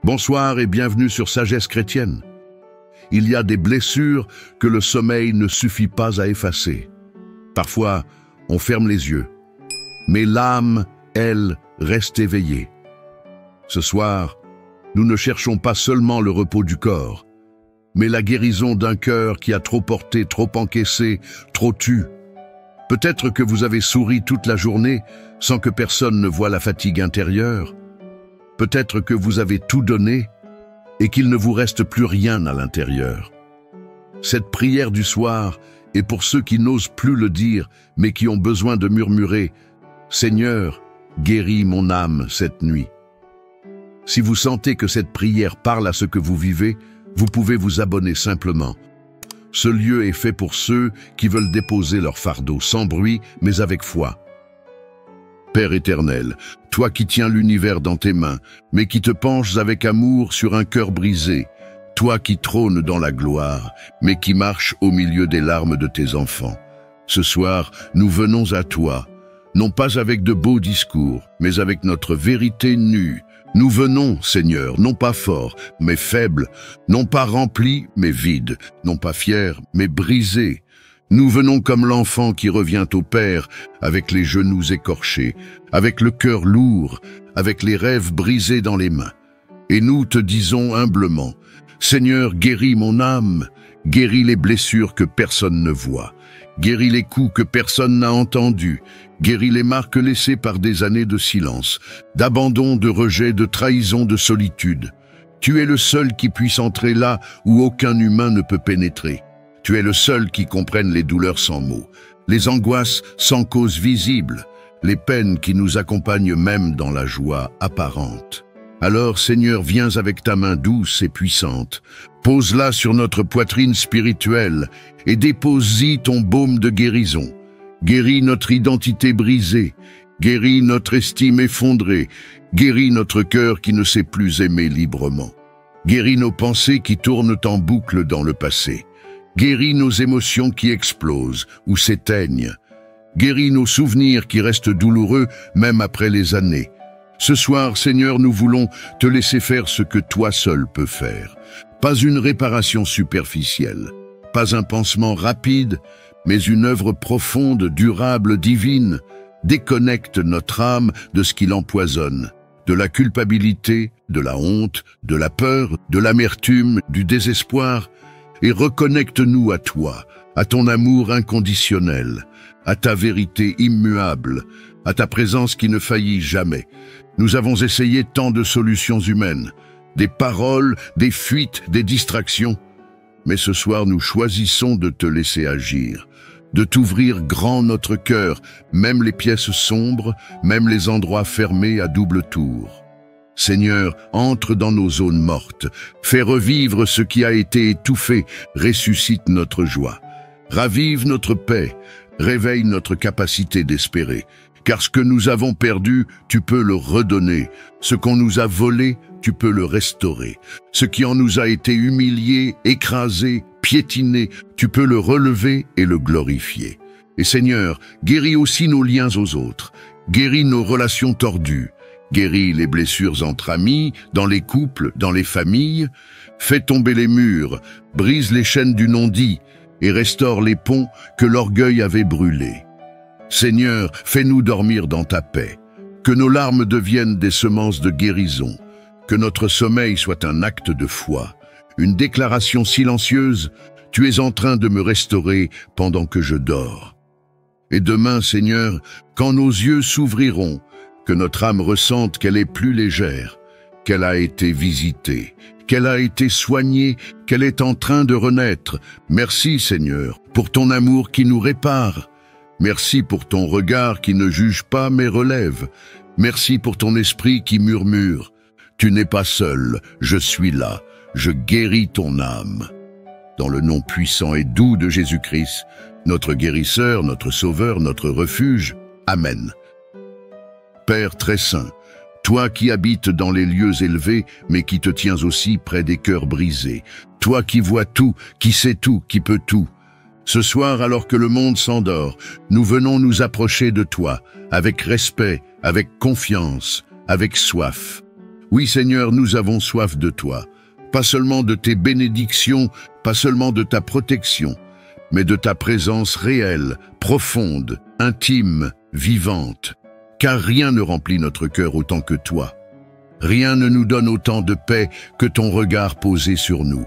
Bonsoir et bienvenue sur Sagesse chrétienne. Il y a des blessures que le sommeil ne suffit pas à effacer. Parfois, on ferme les yeux, mais l'âme, elle, reste éveillée. Ce soir, nous ne cherchons pas seulement le repos du corps, mais la guérison d'un cœur qui a trop porté, trop encaissé, trop tu. Peut-être que vous avez souri toute la journée sans que personne ne voie la fatigue intérieure. Peut-être que vous avez tout donné et qu'il ne vous reste plus rien à l'intérieur. Cette prière du soir est pour ceux qui n'osent plus le dire, mais qui ont besoin de murmurer « Seigneur, guéris mon âme cette nuit ». Si vous sentez que cette prière parle à ce que vous vivez, vous pouvez vous abonner simplement. Ce lieu est fait pour ceux qui veulent déposer leur fardeau sans bruit, mais avec foi. Père éternel, toi qui tiens l'univers dans tes mains, mais qui te penches avec amour sur un cœur brisé, toi qui trônes dans la gloire, mais qui marches au milieu des larmes de tes enfants. Ce soir, nous venons à toi, non pas avec de beaux discours, mais avec notre vérité nue. Nous venons, Seigneur, non pas forts, mais faibles, non pas remplis, mais vides, non pas fiers, mais brisés. Nous venons comme l'enfant qui revient au Père, avec les genoux écorchés, avec le cœur lourd, avec les rêves brisés dans les mains. Et nous te disons humblement, Seigneur, guéris mon âme, guéris les blessures que personne ne voit, guéris les coups que personne n'a entendus, guéris les marques laissées par des années de silence, d'abandon, de rejet, de trahison, de solitude. Tu es le seul qui puisse entrer là où aucun humain ne peut pénétrer. Tu es le seul qui comprenne les douleurs sans mots, les angoisses sans cause visible, les peines qui nous accompagnent même dans la joie apparente. Alors, Seigneur, viens avec ta main douce et puissante, pose-la sur notre poitrine spirituelle et dépose-y ton baume de guérison. Guéris notre identité brisée, guéris notre estime effondrée, guéris notre cœur qui ne sait plus aimer librement. Guéris nos pensées qui tournent en boucle dans le passé. Guéris nos émotions qui explosent ou s'éteignent. Guéris nos souvenirs qui restent douloureux même après les années. Ce soir, Seigneur, nous voulons te laisser faire ce que toi seul peux faire. Pas une réparation superficielle, pas un pansement rapide, mais une œuvre profonde, durable, divine. Déconnecte notre âme de ce qui l'empoisonne, de la culpabilité, de la honte, de la peur, de l'amertume, du désespoir, et reconnecte-nous à toi, à ton amour inconditionnel, à ta vérité immuable, à ta présence qui ne faillit jamais. Nous avons essayé tant de solutions humaines, des paroles, des fuites, des distractions. Mais ce soir, nous choisissons de te laisser agir, de t'ouvrir grand notre cœur, même les pièces sombres, même les endroits fermés à double tour. Seigneur, entre dans nos zones mortes, fais revivre ce qui a été étouffé, ressuscite notre joie. Ravive notre paix, réveille notre capacité d'espérer. Car ce que nous avons perdu, tu peux le redonner. Ce qu'on nous a volé, tu peux le restaurer. Ce qui en nous a été humilié, écrasé, piétiné, tu peux le relever et le glorifier. Et Seigneur, guéris aussi nos liens aux autres. Guéris nos relations tordues. Guéris les blessures entre amis, dans les couples, dans les familles. Fais tomber les murs, brise les chaînes du non-dit et restaure les ponts que l'orgueil avait brûlés. Seigneur, fais-nous dormir dans ta paix, que nos larmes deviennent des semences de guérison, que notre sommeil soit un acte de foi, une déclaration silencieuse, tu es en train de me restaurer pendant que je dors. Et demain, Seigneur, quand nos yeux s'ouvriront, que notre âme ressente qu'elle est plus légère, qu'elle a été visitée, qu'elle a été soignée, qu'elle est en train de renaître. Merci, Seigneur, pour ton amour qui nous répare. Merci pour ton regard qui ne juge pas mais relève. Merci pour ton esprit qui murmure. Tu n'es pas seul, je suis là, je guéris ton âme. Dans le nom puissant et doux de Jésus-Christ, notre guérisseur, notre sauveur, notre refuge. Amen. Père très saint, toi qui habites dans les lieux élevés, mais qui te tiens aussi près des cœurs brisés, toi qui vois tout, qui sais tout, qui peut tout, ce soir, alors que le monde s'endort, nous venons nous approcher de toi, avec respect, avec confiance, avec soif. Oui Seigneur, nous avons soif de toi, pas seulement de tes bénédictions, pas seulement de ta protection, mais de ta présence réelle, profonde, intime, vivante. Car rien ne remplit notre cœur autant que toi. Rien ne nous donne autant de paix que ton regard posé sur nous.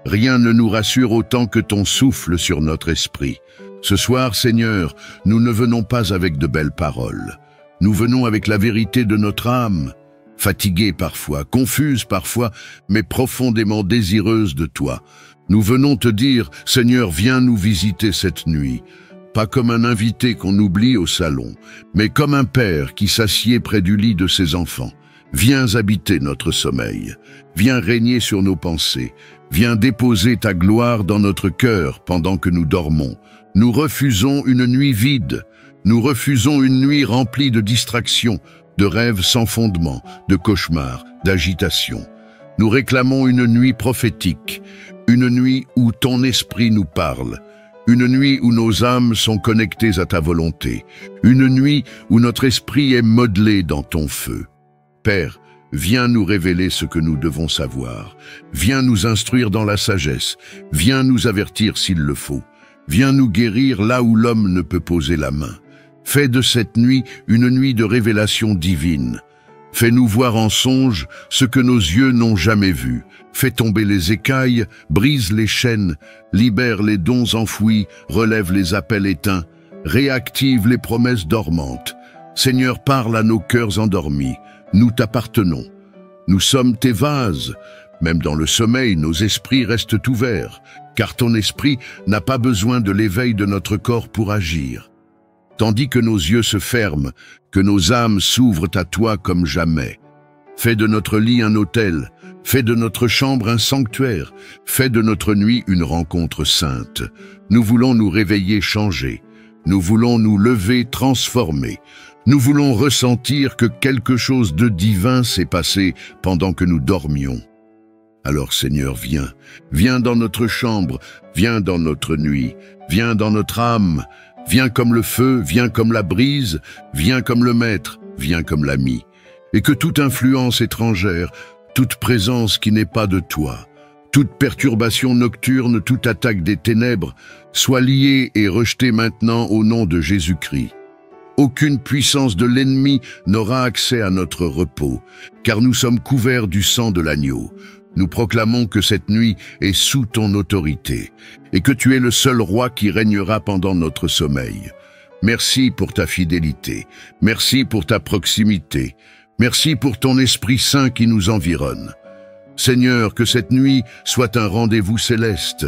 Rien ne nous rassure autant que ton souffle sur notre esprit. Ce soir, Seigneur, nous ne venons pas avec de belles paroles. Nous venons avec la vérité de notre âme, fatiguée parfois, confuse parfois, mais profondément désireuse de toi. Nous venons te dire, Seigneur, viens nous visiter cette nuit. Pas comme un invité qu'on oublie au salon, mais comme un père qui s'assied près du lit de ses enfants. Viens habiter notre sommeil, viens régner sur nos pensées, viens déposer ta gloire dans notre cœur pendant que nous dormons. Nous refusons une nuit vide, nous refusons une nuit remplie de distractions, de rêves sans fondement, de cauchemars, d'agitation. Nous réclamons une nuit prophétique, une nuit où ton esprit nous parle, une nuit où nos âmes sont connectées à ta volonté, une nuit où notre esprit est modelé dans ton feu. Père, viens nous révéler ce que nous devons savoir. Viens nous instruire dans la sagesse. Viens nous avertir s'il le faut. Viens nous guérir là où l'homme ne peut poser la main. Fais de cette nuit une nuit de révélation divine. Fais-nous voir en songe ce que nos yeux n'ont jamais vu. Fais tomber les écailles, brise les chaînes, libère les dons enfouis, relève les appels éteints, réactive les promesses dormantes. Seigneur, parle à nos cœurs endormis. Nous t'appartenons. Nous sommes tes vases. Même dans le sommeil, nos esprits restent ouverts, car ton esprit n'a pas besoin de l'éveil de notre corps pour agir. Tandis que nos yeux se ferment, que nos âmes s'ouvrent à toi comme jamais. Fais de notre lit un autel, fais de notre chambre un sanctuaire, fais de notre nuit une rencontre sainte. Nous voulons nous réveiller changés. Nous voulons nous lever transformés. Nous voulons ressentir que quelque chose de divin s'est passé pendant que nous dormions. Alors Seigneur, viens, viens dans notre chambre, viens dans notre nuit, viens dans notre âme, viens comme le feu, viens comme la brise, viens comme le maître, viens comme l'ami. Et que toute influence étrangère, toute présence qui n'est pas de toi, toute perturbation nocturne, toute attaque des ténèbres, soit liée et rejetée maintenant au nom de Jésus-Christ. Aucune puissance de l'ennemi n'aura accès à notre repos, car nous sommes couverts du sang de l'agneau. Nous proclamons que cette nuit est sous ton autorité, et que tu es le seul roi qui régnera pendant notre sommeil. Merci pour ta fidélité, merci pour ta proximité, merci pour ton Esprit Saint qui nous environne. Seigneur, que cette nuit soit un rendez-vous céleste,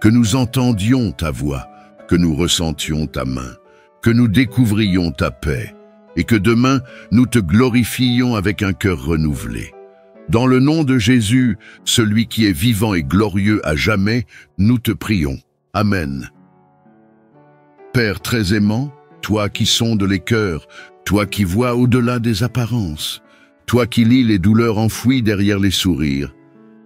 que nous entendions ta voix, que nous ressentions ta main, que nous découvrions ta paix, et que demain nous te glorifions avec un cœur renouvelé. Dans le nom de Jésus, celui qui est vivant et glorieux à jamais, nous te prions. Amen. Père très aimant, toi qui sondes les cœurs, toi qui vois au-delà des apparences, toi qui lis les douleurs enfouies derrière les sourires,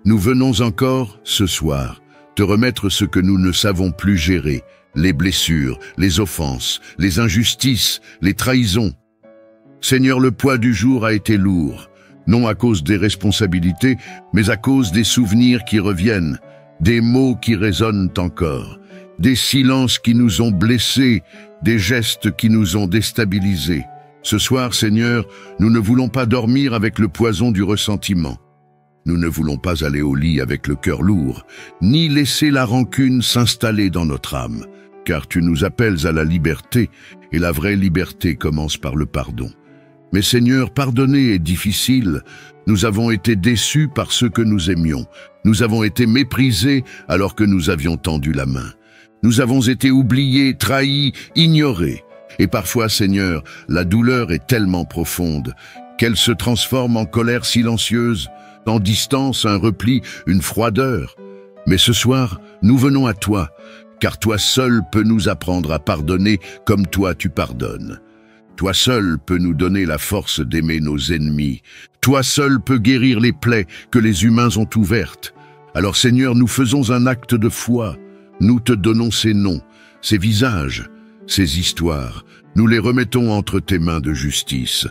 nous venons encore, ce soir, te remettre ce que nous ne savons plus gérer, les blessures, les offenses, les injustices, les trahisons. Seigneur, le poids du jour a été lourd, non à cause des responsabilités, mais à cause des souvenirs qui reviennent, des mots qui résonnent encore, des silences qui nous ont blessés, des gestes qui nous ont déstabilisés. Ce soir, Seigneur, nous ne voulons pas dormir avec le poison du ressentiment. Nous ne voulons pas aller au lit avec le cœur lourd, ni laisser la rancune s'installer dans notre âme, car tu nous appelles à la liberté, et la vraie liberté commence par le pardon. Mais Seigneur, pardonner est difficile. Nous avons été déçus par ceux que nous aimions. Nous avons été méprisés alors que nous avions tendu la main. Nous avons été oubliés, trahis, ignorés. Et parfois, Seigneur, la douleur est tellement profonde qu'elle se transforme en colère silencieuse, en distance, un repli, une froideur. Mais ce soir, nous venons à toi, car toi seul peux nous apprendre à pardonner comme toi tu pardonnes. Toi seul peux nous donner la force d'aimer nos ennemis. Toi seul peux guérir les plaies que les humains ont ouvertes. Alors Seigneur, nous faisons un acte de foi. Nous te donnons ces noms, ces visages, ces histoires. Nous les remettons entre tes mains de justice.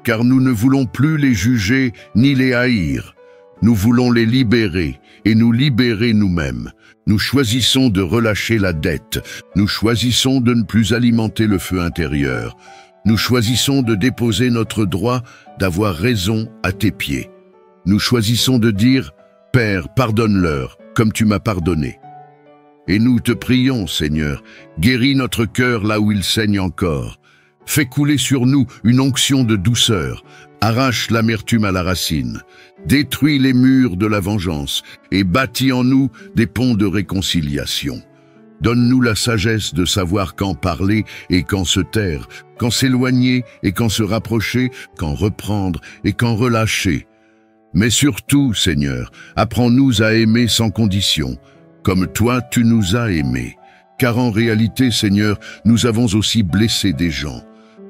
car nous ne voulons plus les juger ni les haïr. Nous voulons les libérer et nous libérer nous-mêmes. Nous choisissons de relâcher la dette. Nous choisissons de ne plus alimenter le feu intérieur. Nous choisissons de déposer notre droit d'avoir raison à tes pieds. Nous choisissons de dire « Père, pardonne-leur, comme tu m'as pardonné ». Et nous te prions, Seigneur, guéris notre cœur là où il saigne encore. Fais couler sur nous une onction de douceur, arrache l'amertume à la racine, détruis les murs de la vengeance et bâtis en nous des ponts de réconciliation. Donne-nous la sagesse de savoir quand parler et quand se taire, quand s'éloigner et quand se rapprocher, quand reprendre et quand relâcher. Mais surtout, Seigneur, apprends-nous à aimer sans condition, comme toi tu nous as aimés. Car en réalité, Seigneur, nous avons aussi blessé des gens,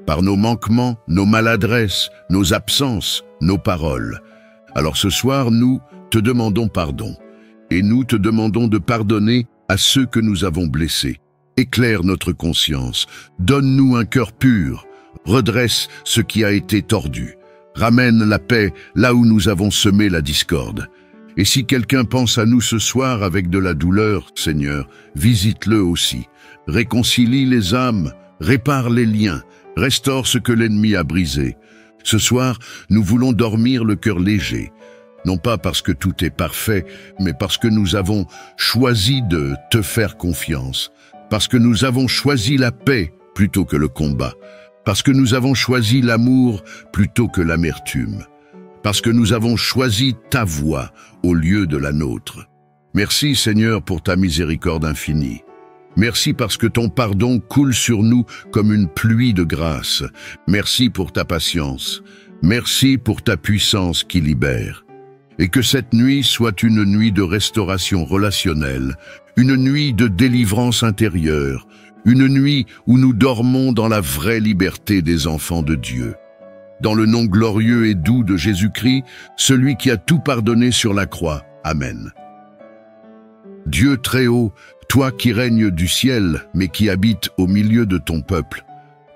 par nos manquements, nos maladresses, nos absences, nos paroles. Alors ce soir, nous te demandons pardon, et nous te demandons de pardonner à ceux que nous avons blessés. Éclaire notre conscience, donne-nous un cœur pur, redresse ce qui a été tordu, ramène la paix là où nous avons semé la discorde. Et si quelqu'un pense à nous ce soir avec de la douleur, Seigneur, visite-le aussi. Réconcilie les âmes, répare les liens, restaure ce que l'ennemi a brisé. Ce soir, nous voulons dormir le cœur léger, non pas parce que tout est parfait, mais parce que nous avons choisi de te faire confiance, parce que nous avons choisi la paix plutôt que le combat, parce que nous avons choisi l'amour plutôt que l'amertume, parce que nous avons choisi ta voie au lieu de la nôtre. Merci Seigneur pour ta miséricorde infinie. Merci parce que ton pardon coule sur nous comme une pluie de grâce. Merci pour ta patience. Merci pour ta puissance qui libère. Et que cette nuit soit une nuit de restauration relationnelle, une nuit de délivrance intérieure, une nuit où nous dormons dans la vraie liberté des enfants de Dieu. Dans le nom glorieux et doux de Jésus-Christ, celui qui a tout pardonné sur la croix. Amen. Dieu très haut, toi qui règnes du ciel, mais qui habites au milieu de ton peuple,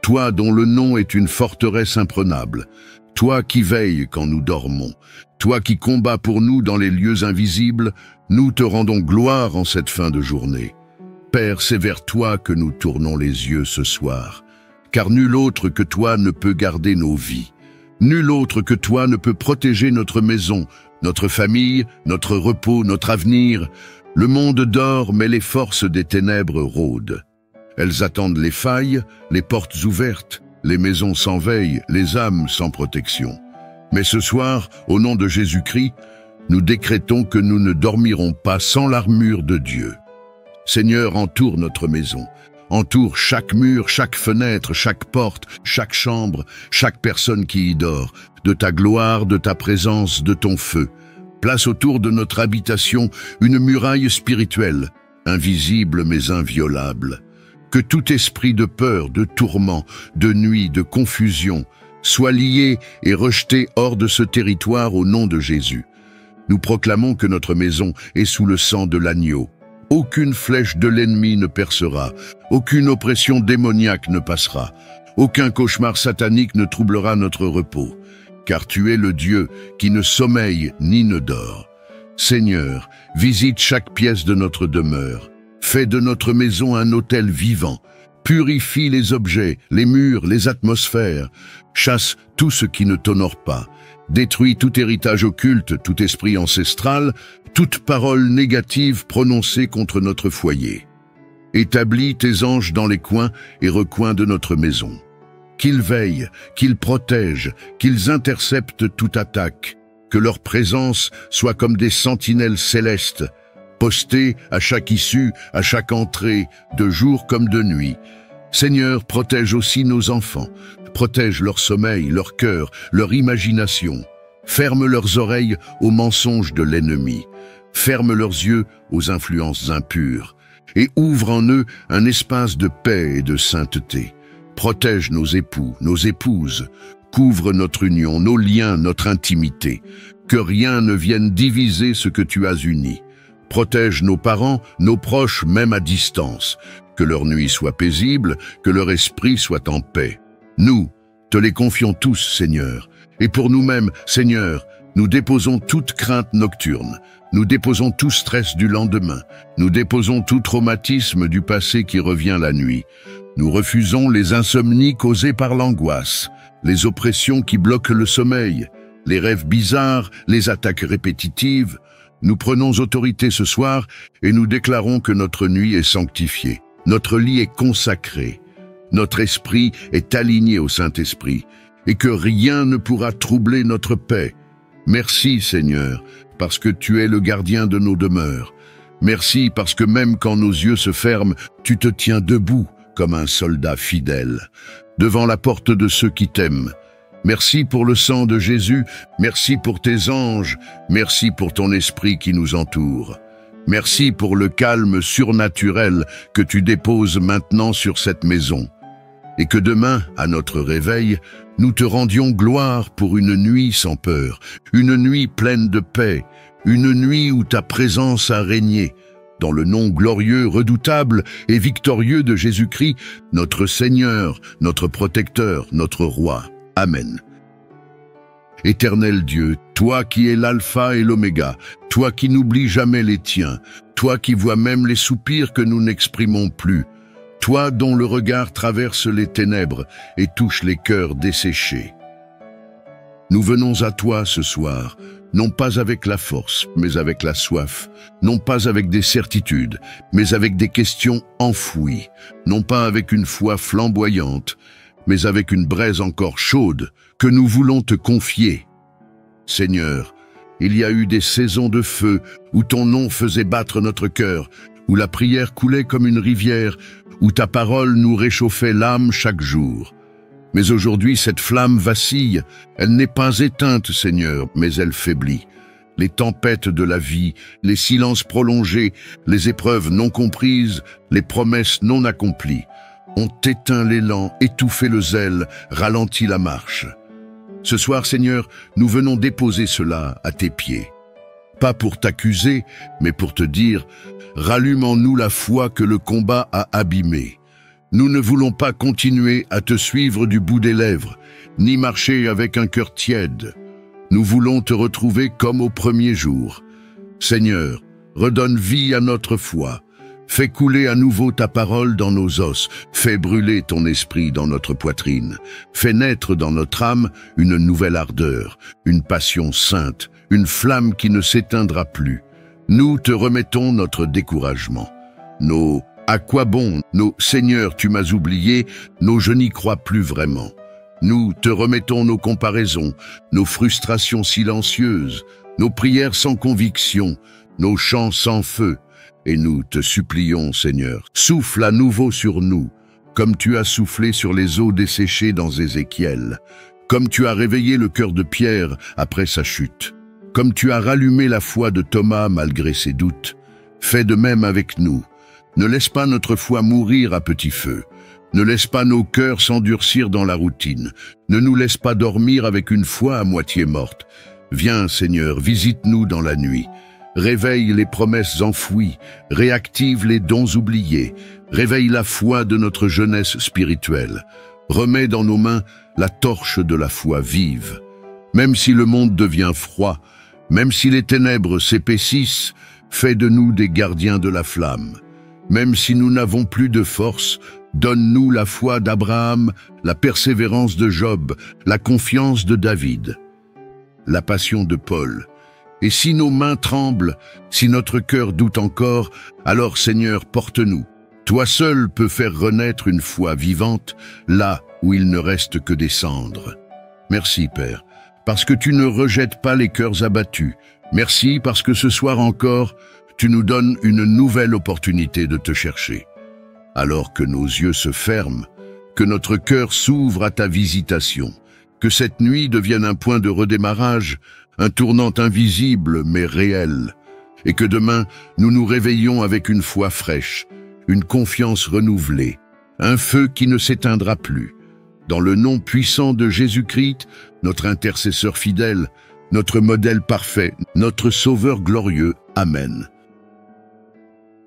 toi dont le nom est une forteresse imprenable, toi qui veilles quand nous dormons, toi qui combats pour nous dans les lieux invisibles, nous te rendons gloire en cette fin de journée. Père, c'est vers toi que nous tournons les yeux ce soir, car nul autre que toi ne peut garder nos vies. Nul autre que toi ne peut protéger notre maison, notre famille, notre repos, notre avenir. Le monde dort, mais les forces des ténèbres rôdent. Elles attendent les failles, les portes ouvertes, les maisons sans veille, les âmes sans protection. Mais ce soir, au nom de Jésus-Christ, nous décrétons que nous ne dormirons pas sans l'armure de Dieu. Seigneur, entoure notre maison. Entoure chaque mur, chaque fenêtre, chaque porte, chaque chambre, chaque personne qui y dort, de ta gloire, de ta présence, de ton feu. Place autour de notre habitation une muraille spirituelle, invisible mais inviolable. Que tout esprit de peur, de tourment, de nuit, de confusion, soit lié et rejeté hors de ce territoire au nom de Jésus. Nous proclamons que notre maison est sous le sang de l'agneau. Aucune flèche de l'ennemi ne percera, aucune oppression démoniaque ne passera, aucun cauchemar satanique ne troublera notre repos, car tu es le Dieu qui ne sommeille ni ne dort. Seigneur, visite chaque pièce de notre demeure, fais de notre maison un autel vivant, purifie les objets, les murs, les atmosphères, chasse tout ce qui ne t'honore pas, détruis tout héritage occulte, tout esprit ancestral, toute parole négative prononcée contre notre foyer. Établis tes anges dans les coins et recoins de notre maison. Qu'ils veillent, qu'ils protègent, qu'ils interceptent toute attaque, que leur présence soit comme des sentinelles célestes, postées à chaque issue, à chaque entrée, de jour comme de nuit. Seigneur, protège aussi nos enfants, protège leur sommeil, leur cœur, leur imagination. Ferme leurs oreilles aux mensonges de l'ennemi. Ferme leurs yeux aux influences impures et ouvre en eux un espace de paix et de sainteté. Protège nos époux, nos épouses, couvre notre union, nos liens, notre intimité. Que rien ne vienne diviser ce que tu as uni. Protège nos parents, nos proches, même à distance. Que leur nuit soit paisible, que leur esprit soit en paix. Nous te les confions tous, Seigneur. Et pour nous-mêmes, Seigneur, nous déposons toute crainte nocturne, nous déposons tout stress du lendemain, nous déposons tout traumatisme du passé qui revient la nuit. Nous refusons les insomnies causées par l'angoisse, les oppressions qui bloquent le sommeil, les rêves bizarres, les attaques répétitives. Nous prenons autorité ce soir et nous déclarons que notre nuit est sanctifiée. Notre lit est consacré. Notre esprit est aligné au Saint-Esprit et que rien ne pourra troubler notre paix. Merci Seigneur, parce que tu es le gardien de nos demeures. Merci parce que même quand nos yeux se ferment, tu te tiens debout comme un soldat fidèle, devant la porte de ceux qui t'aiment. Merci pour le sang de Jésus, merci pour tes anges, merci pour ton esprit qui nous entoure. Merci pour le calme surnaturel que tu déposes maintenant sur cette maison. Et que demain, à notre réveil, nous te rendions gloire pour une nuit sans peur, une nuit pleine de paix, une nuit où ta présence a régné. Dans le nom glorieux, redoutable et victorieux de Jésus-Christ, notre Seigneur, notre protecteur, notre roi. Amen. Éternel Dieu, toi qui es l'alpha et l'oméga, toi qui n'oublies jamais les tiens, toi qui vois même les soupirs que nous n'exprimons plus, toi dont le regard traverse les ténèbres et touche les cœurs desséchés. Nous venons à toi ce soir, non pas avec la force, mais avec la soif, non pas avec des certitudes, mais avec des questions enfouies, non pas avec une foi flamboyante, mais avec une braise encore chaude que nous voulons te confier. Seigneur, il y a eu des saisons de feu où ton nom faisait battre notre cœur, où la prière coulait comme une rivière, où ta parole nous réchauffait l'âme chaque jour. Mais aujourd'hui, cette flamme vacille, elle n'est pas éteinte, Seigneur, mais elle faiblit. Les tempêtes de la vie, les silences prolongés, les épreuves non comprises, les promesses non accomplies, ont éteint l'élan, étouffé le zèle, ralenti la marche. Ce soir, Seigneur, nous venons déposer cela à tes pieds. Pas pour t'accuser, mais pour te dire, rallume en nous la foi que le combat a abîmée. Nous ne voulons pas continuer à te suivre du bout des lèvres, ni marcher avec un cœur tiède. Nous voulons te retrouver comme au premier jour. Seigneur, redonne vie à notre foi. Fais couler à nouveau ta parole dans nos os. Fais brûler ton esprit dans notre poitrine. Fais naître dans notre âme une nouvelle ardeur, une passion sainte, une flamme qui ne s'éteindra plus. Nous te remettons notre découragement. Nos « à quoi bon ?» nos « Seigneur, tu m'as oublié » nos « je n'y crois plus vraiment ». Nous te remettons nos comparaisons, nos frustrations silencieuses, nos prières sans conviction, nos chants sans feu. Et nous te supplions, Seigneur, souffle à nouveau sur nous, comme tu as soufflé sur les eaux desséchées dans Ézéchiel, comme tu as réveillé le cœur de Pierre après sa chute, comme tu as rallumé la foi de Thomas malgré ses doutes. Fais de même avec nous. Ne laisse pas notre foi mourir à petit feu. Ne laisse pas nos cœurs s'endurcir dans la routine. Ne nous laisse pas dormir avec une foi à moitié morte. Viens, Seigneur, visite-nous dans la nuit. Réveille les promesses enfouies, réactive les dons oubliés, réveille la foi de notre jeunesse spirituelle. Remets dans nos mains la torche de la foi vive. Même si le monde devient froid, même si les ténèbres s'épaississent, fais de nous des gardiens de la flamme. Même si nous n'avons plus de force, donne-nous la foi d'Abraham, la persévérance de Job, la confiance de David, la passion de Paul. Et si nos mains tremblent, si notre cœur doute encore, alors Seigneur, porte-nous. Toi seul peux faire renaître une foi vivante, là où il ne reste que des cendres. Merci Père, parce que tu ne rejettes pas les cœurs abattus. Merci parce que ce soir encore, tu nous donnes une nouvelle opportunité de te chercher. Alors que nos yeux se ferment, que notre cœur s'ouvre à ta visitation, que cette nuit devienne un point de redémarrage, un tournant invisible mais réel, et que demain nous nous réveillons avec une foi fraîche, une confiance renouvelée, un feu qui ne s'éteindra plus. Dans le nom puissant de Jésus-Christ, notre intercesseur fidèle, notre modèle parfait, notre sauveur glorieux. Amen.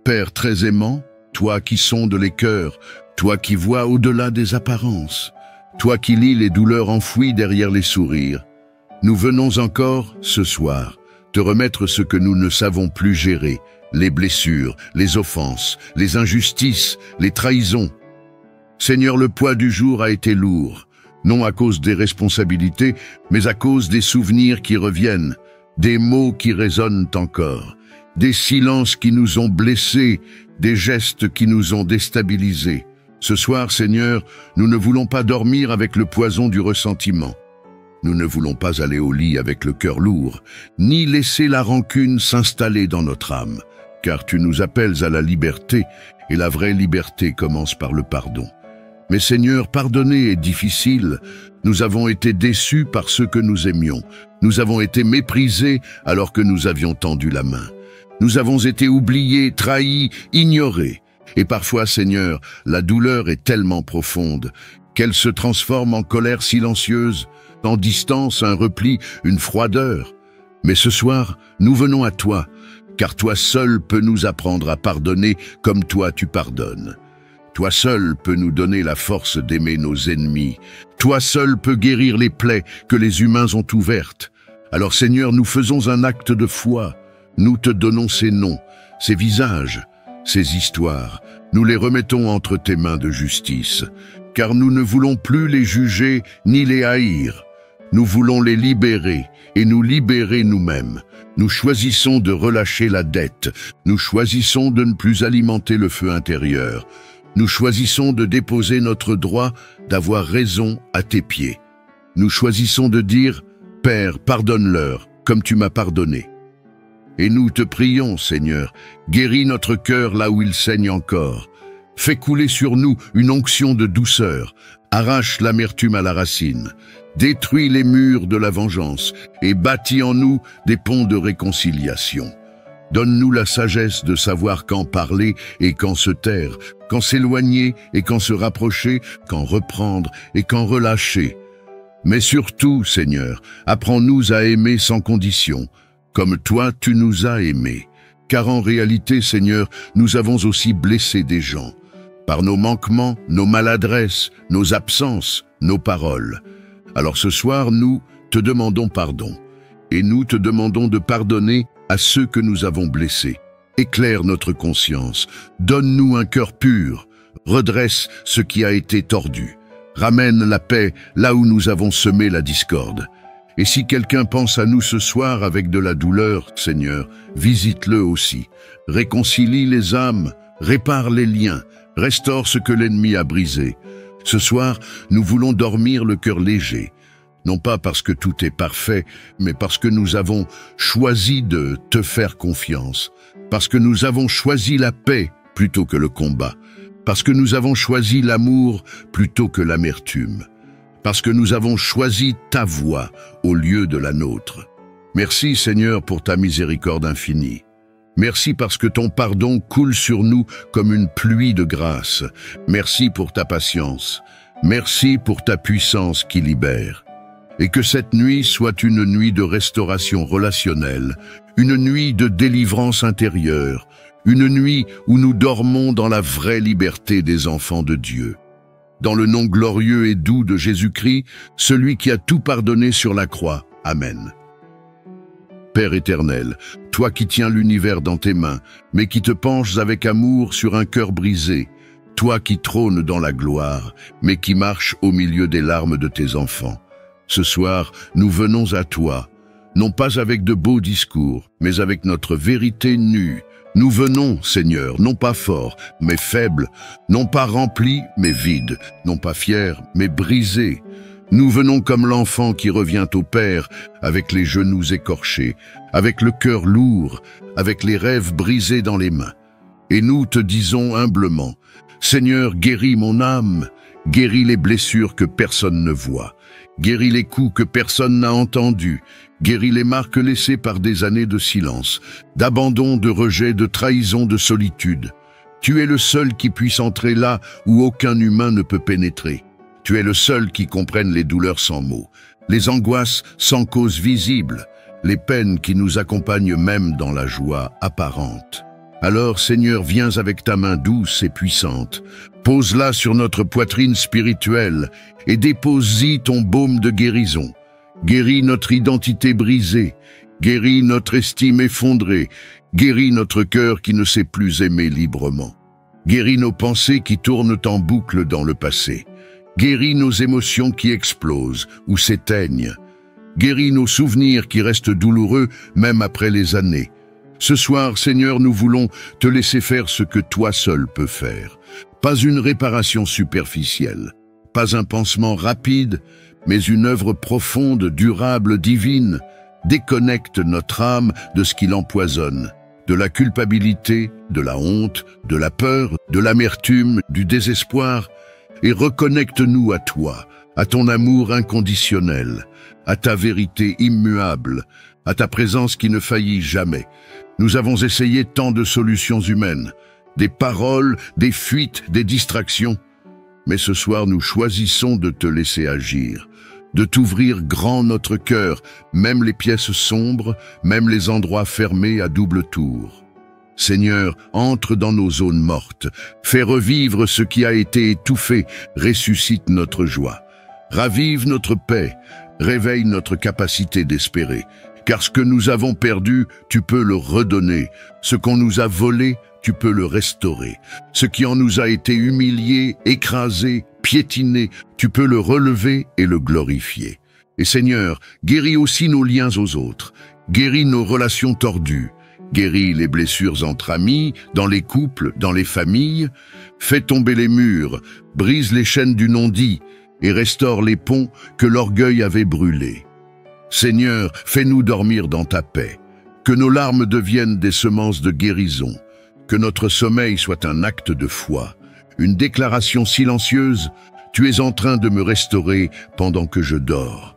Père très aimant, toi qui sondes les cœurs, toi qui vois au-delà des apparences, toi qui lis les douleurs enfouies derrière les sourires, nous venons encore, ce soir, te remettre ce que nous ne savons plus gérer, les blessures, les offenses, les injustices, les trahisons. Seigneur, le poids du jour a été lourd, non à cause des responsabilités, mais à cause des souvenirs qui reviennent, des mots qui résonnent encore, des silences qui nous ont blessés, des gestes qui nous ont déstabilisés. Ce soir, Seigneur, nous ne voulons pas dormir avec le poison du ressentiment. Nous ne voulons pas aller au lit avec le cœur lourd, ni laisser la rancune s'installer dans notre âme, car tu nous appelles à la liberté, et la vraie liberté commence par le pardon. Mais Seigneur, pardonner est difficile. Nous avons été déçus par ceux que nous aimions. Nous avons été méprisés alors que nous avions tendu la main. Nous avons été oubliés, trahis, ignorés. Et parfois, Seigneur, la douleur est tellement profonde qu'elle se transforme en colère silencieuse, en distance, un repli, une froideur. Mais ce soir, nous venons à toi, car toi seul peux nous apprendre à pardonner comme toi tu pardonnes. Toi seul peux nous donner la force d'aimer nos ennemis. Toi seul peux guérir les plaies que les humains ont ouvertes. Alors Seigneur, nous faisons un acte de foi. Nous te donnons ces noms, ces visages, ces histoires. Nous les remettons entre tes mains de justice, car nous ne voulons plus les juger ni les haïr. Nous voulons les libérer et nous libérer nous-mêmes. Nous choisissons de relâcher la dette. Nous choisissons de ne plus alimenter le feu intérieur. Nous choisissons de déposer notre droit d'avoir raison à tes pieds. Nous choisissons de dire « Père, pardonne-leur, comme tu m'as pardonné ». Et nous te prions, Seigneur, guéris notre cœur là où il saigne encore. Fais couler sur nous une onction de douceur, arrache l'amertume à la racine, détruis les murs de la vengeance et bâtis en nous des ponts de réconciliation. Donne-nous la sagesse de savoir quand parler et quand se taire, quand s'éloigner et quand se rapprocher, quand reprendre et quand relâcher. Mais surtout, Seigneur, apprends-nous à aimer sans condition, comme toi tu nous as aimés. Car en réalité, Seigneur, nous avons aussi blessé des gens, par nos manquements, nos maladresses, nos absences, nos paroles. Alors ce soir, nous te demandons pardon, et nous te demandons de pardonner à ceux que nous avons blessés. Éclaire notre conscience, donne-nous un cœur pur, redresse ce qui a été tordu, ramène la paix là où nous avons semé la discorde. Et si quelqu'un pense à nous ce soir avec de la douleur, Seigneur, visite-le aussi. Réconcilie les âmes, répare les liens, restaure ce que l'ennemi a brisé. Ce soir, nous voulons dormir le cœur léger, non pas parce que tout est parfait, mais parce que nous avons choisi de te faire confiance, parce que nous avons choisi la paix plutôt que le combat, parce que nous avons choisi l'amour plutôt que l'amertume, parce que nous avons choisi ta voie au lieu de la nôtre. Merci Seigneur pour ta miséricorde infinie. Merci parce que ton pardon coule sur nous comme une pluie de grâce. Merci pour ta patience. Merci pour ta puissance qui libère. Et que cette nuit soit une nuit de restauration relationnelle, une nuit de délivrance intérieure, une nuit où nous dormons dans la vraie liberté des enfants de Dieu. Dans le nom glorieux et doux de Jésus-Christ, celui qui a tout pardonné sur la croix. Amen. Père éternel, toi qui tiens l'univers dans tes mains, mais qui te penches avec amour sur un cœur brisé, toi qui trônes dans la gloire, mais qui marches au milieu des larmes de tes enfants. Ce soir, nous venons à toi, non pas avec de beaux discours, mais avec notre vérité nue. Nous venons, Seigneur, non pas forts, mais faibles, non pas remplis, mais vides, non pas fiers, mais brisés. Nous venons comme l'enfant qui revient au Père, avec les genoux écorchés, avec le cœur lourd, avec les rêves brisés dans les mains. Et nous te disons humblement, Seigneur, guéris mon âme, guéris les blessures que personne ne voit, guéris les coups que personne n'a entendus, guéris les marques laissées par des années de silence, d'abandon, de rejet, de trahison, de solitude. Tu es le seul qui puisse entrer là où aucun humain ne peut pénétrer. Tu es le seul qui comprenne les douleurs sans mots, les angoisses sans cause visible, les peines qui nous accompagnent même dans la joie apparente. Alors, Seigneur, viens avec ta main douce et puissante. Pose-la sur notre poitrine spirituelle et dépose-y ton baume de guérison. Guéris notre identité brisée, guéris notre estime effondrée, guéris notre cœur qui ne sait plus aimer librement. Guéris nos pensées qui tournent en boucle dans le passé. Guéris nos émotions qui explosent ou s'éteignent. Guéris nos souvenirs qui restent douloureux même après les années. Ce soir, Seigneur, nous voulons te laisser faire ce que toi seul peux faire. Pas une réparation superficielle, pas un pansement rapide, mais une œuvre profonde, durable, divine. Déconnecte notre âme de ce qui l'empoisonne, de la culpabilité, de la honte, de la peur, de l'amertume, du désespoir, et reconnecte-nous à toi, à ton amour inconditionnel, à ta vérité immuable, à ta présence qui ne faillit jamais. Nous avons essayé tant de solutions humaines, des paroles, des fuites, des distractions. Mais ce soir, nous choisissons de te laisser agir, de t'ouvrir grand notre cœur, même les pièces sombres, même les endroits fermés à double tour. Seigneur, entre dans nos zones mortes, fais revivre ce qui a été étouffé, ressuscite notre joie. Ravive notre paix, réveille notre capacité d'espérer. Car ce que nous avons perdu, tu peux le redonner. Ce qu'on nous a volé, tu peux le restaurer. Ce qui en nous a été humilié, écrasé, piétiné, tu peux le relever et le glorifier. Et Seigneur, guéris aussi nos liens aux autres. Guéris nos relations tordues. Guéris les blessures entre amis, dans les couples, dans les familles. Fais tomber les murs, brise les chaînes du non-dit et restaure les ponts que l'orgueil avait brûlés. Seigneur, fais-nous dormir dans ta paix, que nos larmes deviennent des semences de guérison, que notre sommeil soit un acte de foi, une déclaration silencieuse, tu es en train de me restaurer pendant que je dors.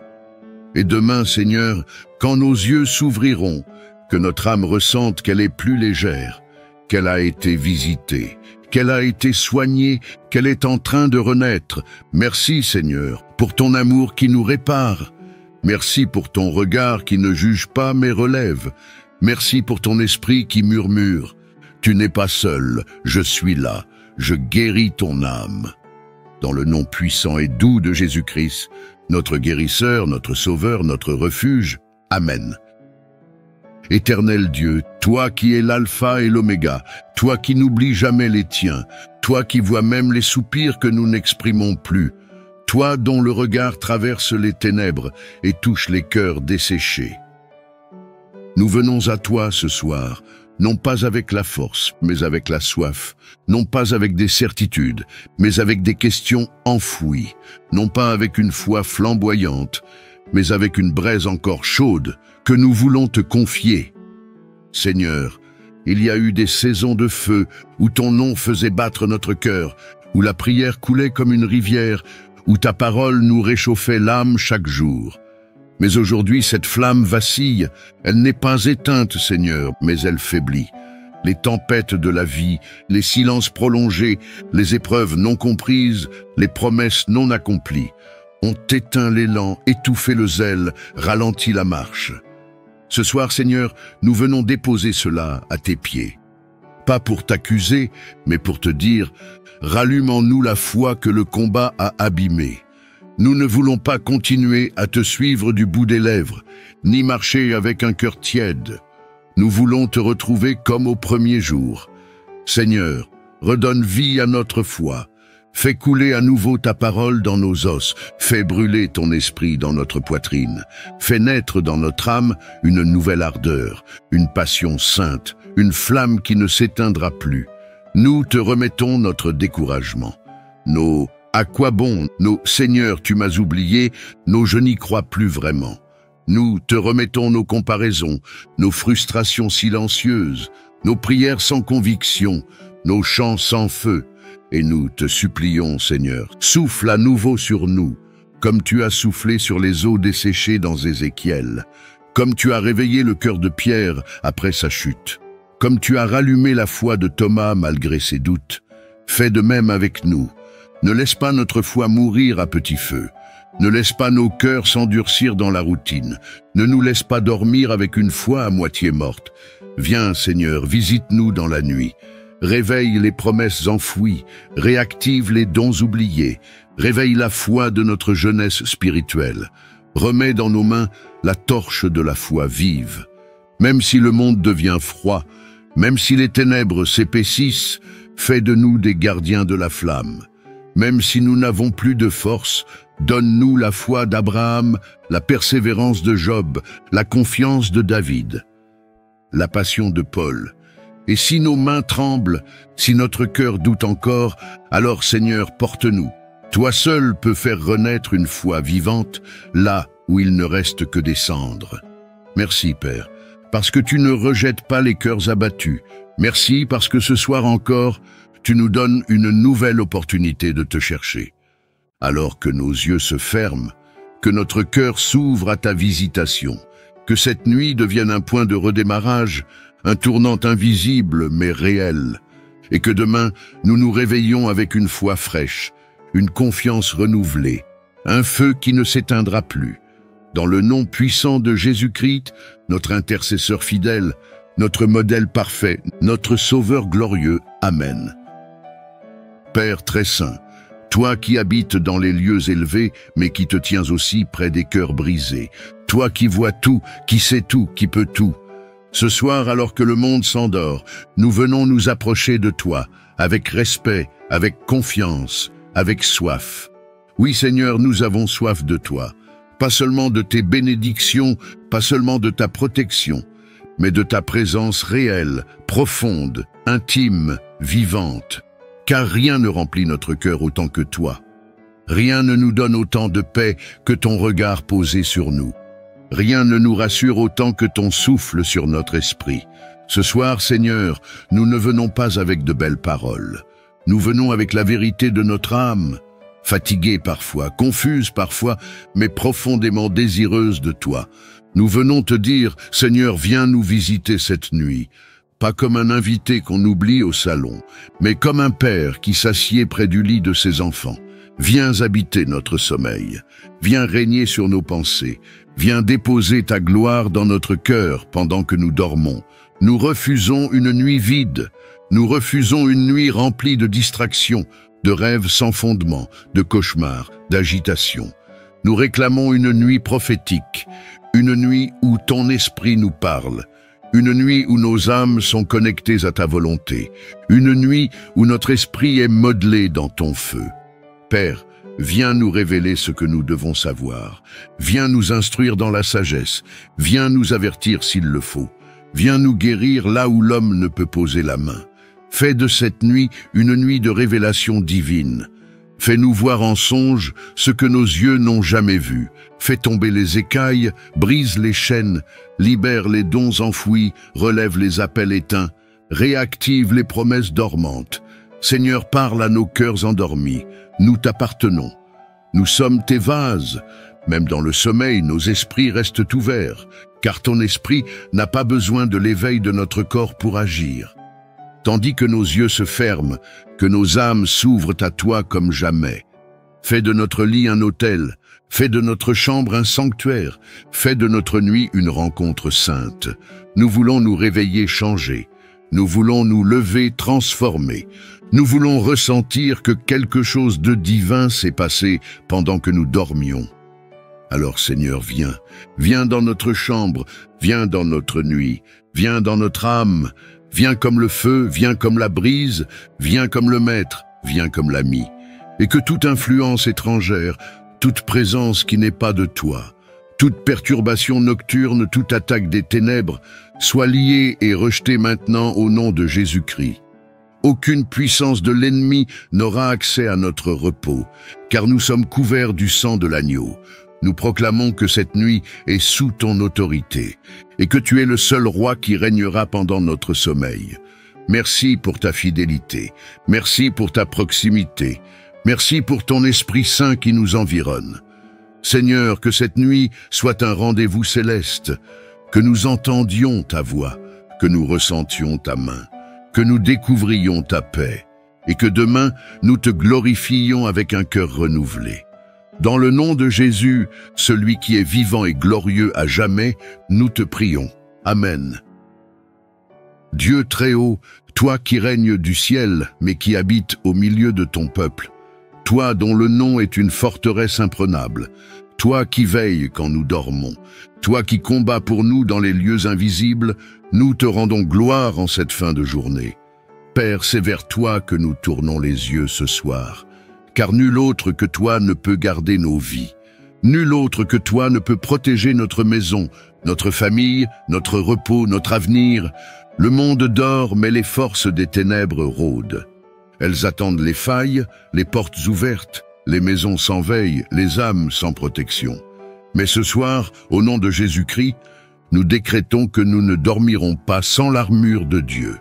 Et demain, Seigneur, quand nos yeux s'ouvriront, que notre âme ressente qu'elle est plus légère, qu'elle a été visitée, qu'elle a été soignée, qu'elle est en train de renaître. Merci, Seigneur, pour ton amour qui nous répare. Merci pour ton regard qui ne juge pas mais relève. Merci pour ton esprit qui murmure. Tu n'es pas seul, je suis là, je guéris ton âme. Dans le nom puissant et doux de Jésus-Christ, notre guérisseur, notre sauveur, notre refuge. Amen. Éternel Dieu, toi qui es l'alpha et l'oméga, toi qui n'oublies jamais les tiens, toi qui vois même les soupirs que nous n'exprimons plus, toi dont le regard traverse les ténèbres et touche les cœurs desséchés. Nous venons à toi ce soir, non pas avec la force, mais avec la soif, non pas avec des certitudes, mais avec des questions enfouies, non pas avec une foi flamboyante, mais avec une braise encore chaude que nous voulons te confier. Seigneur, il y a eu des saisons de feu où ton nom faisait battre notre cœur, où la prière coulait comme une rivière, où ta parole nous réchauffait l'âme chaque jour. Mais aujourd'hui, cette flamme vacille, elle n'est pas éteinte, Seigneur, mais elle faiblit. Les tempêtes de la vie, les silences prolongés, les épreuves non comprises, les promesses non accomplies, ont éteint l'élan, étouffé le zèle, ralenti la marche. Ce soir, Seigneur, nous venons déposer cela à tes pieds. Pas pour t'accuser, mais pour te dire, rallume en nous la foi que le combat a abîmée. Nous ne voulons pas continuer à te suivre du bout des lèvres, ni marcher avec un cœur tiède. Nous voulons te retrouver comme au premier jour. Seigneur, redonne vie à notre foi. Fais couler à nouveau ta parole dans nos os. Fais brûler ton esprit dans notre poitrine. Fais naître dans notre âme une nouvelle ardeur, une passion sainte, une flamme qui ne s'éteindra plus. Nous te remettons notre découragement. Nos « à quoi bon ?» nos « Seigneur, tu m'as oublié » nos « je n'y crois plus vraiment ». Nous te remettons nos comparaisons, nos frustrations silencieuses, nos prières sans conviction, nos chants sans feu. Et nous te supplions, Seigneur, souffle à nouveau sur nous, comme tu as soufflé sur les eaux desséchées dans Ézéchiel, comme tu as réveillé le cœur de Pierre après sa chute, comme tu as rallumé la foi de Thomas malgré ses doutes. Fais de même avec nous. Ne laisse pas notre foi mourir à petit feu. Ne laisse pas nos cœurs s'endurcir dans la routine. Ne nous laisse pas dormir avec une foi à moitié morte. Viens, Seigneur, visite-nous dans la nuit. Réveille les promesses enfouies, réactive les dons oubliés, réveille la foi de notre jeunesse spirituelle. Remets dans nos mains la torche de la foi vive. Même si le monde devient froid, même si les ténèbres s'épaississent, fais de nous des gardiens de la flamme. Même si nous n'avons plus de force, donne-nous la foi d'Abraham, la persévérance de Job, la confiance de David, la passion de Paul. Et si nos mains tremblent, si notre cœur doute encore, alors Seigneur, porte-nous. Toi seul peux faire renaître une foi vivante, là où il ne reste que des cendres. Merci, Père, parce que tu ne rejettes pas les cœurs abattus. Merci parce que ce soir encore, tu nous donnes une nouvelle opportunité de te chercher. Alors que nos yeux se ferment, que notre cœur s'ouvre à ta visitation, que cette nuit devienne un point de redémarrage, un tournant invisible mais réel, et que demain nous nous réveillons avec une foi fraîche, une confiance renouvelée, un feu qui ne s'éteindra plus. Dans le nom puissant de Jésus-Christ, notre intercesseur fidèle, notre modèle parfait, notre Sauveur glorieux. Amen. Père très saint, toi qui habites dans les lieux élevés, mais qui te tiens aussi près des cœurs brisés, toi qui vois tout, qui sais tout, qui peut tout, ce soir, alors que le monde s'endort, nous venons nous approcher de toi, avec respect, avec confiance, avec soif. Oui, Seigneur, nous avons soif de toi, pas seulement de tes bénédictions, pas seulement de ta protection, mais de ta présence réelle, profonde, intime, vivante. Car rien ne remplit notre cœur autant que toi. Rien ne nous donne autant de paix que ton regard posé sur nous. Rien ne nous rassure autant que ton souffle sur notre esprit. Ce soir, Seigneur, nous ne venons pas avec de belles paroles. Nous venons avec la vérité de notre âme, fatiguée parfois, confuse parfois, mais profondément désireuse de toi. Nous venons te dire, Seigneur, viens nous visiter cette nuit. Pas comme un invité qu'on oublie au salon, mais comme un père qui s'assied près du lit de ses enfants. Viens habiter notre sommeil, viens régner sur nos pensées, viens déposer ta gloire dans notre cœur pendant que nous dormons. Nous refusons une nuit vide, nous refusons une nuit remplie de distractions, de rêves sans fondement, de cauchemars, d'agitation. Nous réclamons une nuit prophétique, une nuit où ton esprit nous parle, une nuit où nos âmes sont connectées à ta volonté, une nuit où notre esprit est modelé dans ton feu. Père, viens nous révéler ce que nous devons savoir, viens nous instruire dans la sagesse, viens nous avertir s'il le faut, viens nous guérir là où l'homme ne peut poser la main. Fais de cette nuit une nuit de révélation divine. Fais-nous voir en songe ce que nos yeux n'ont jamais vu. Fais tomber les écailles, brise les chaînes, libère les dons enfouis, relève les appels éteints, réactive les promesses dormantes. Seigneur, parle à nos cœurs endormis. Nous t'appartenons. Nous sommes tes vases. Même dans le sommeil, nos esprits restent ouverts, car ton esprit n'a pas besoin de l'éveil de notre corps pour agir. Tandis que nos yeux se ferment, que nos âmes s'ouvrent à toi comme jamais. Fais de notre lit un autel, fais de notre chambre un sanctuaire, fais de notre nuit une rencontre sainte. Nous voulons nous réveiller changés, nous voulons nous lever transformés, nous voulons ressentir que quelque chose de divin s'est passé pendant que nous dormions. Alors Seigneur, viens, viens dans notre chambre, viens dans notre nuit, viens dans notre âme, viens comme le feu, viens comme la brise, viens comme le maître, viens comme l'ami. Et que toute influence étrangère, toute présence qui n'est pas de toi, toute perturbation nocturne, toute attaque des ténèbres, soit liée et rejetée maintenant au nom de Jésus-Christ. Aucune puissance de l'ennemi n'aura accès à notre repos, car nous sommes couverts du sang de l'agneau. Nous proclamons que cette nuit est sous ton autorité et que tu es le seul roi qui régnera pendant notre sommeil. Merci pour ta fidélité, merci pour ta proximité, merci pour ton Esprit Saint qui nous environne. Seigneur, que cette nuit soit un rendez-vous céleste, que nous entendions ta voix, que nous ressentions ta main, que nous découvrions ta paix et que demain nous te glorifions avec un cœur renouvelé. Dans le nom de Jésus, celui qui est vivant et glorieux à jamais, nous te prions. Amen. Dieu très haut, toi qui règnes du ciel, mais qui habites au milieu de ton peuple, toi dont le nom est une forteresse imprenable, toi qui veilles quand nous dormons, toi qui combats pour nous dans les lieux invisibles, nous te rendons gloire en cette fin de journée. Père, c'est vers toi que nous tournons les yeux ce soir, car nul autre que toi ne peut garder nos vies. Nul autre que toi ne peut protéger notre maison, notre famille, notre repos, notre avenir. Le monde dort, mais les forces des ténèbres rôdent. Elles attendent les failles, les portes ouvertes, les maisons sans veille, les âmes sans protection. Mais ce soir, au nom de Jésus-Christ, nous décrétons que nous ne dormirons pas sans l'armure de Dieu.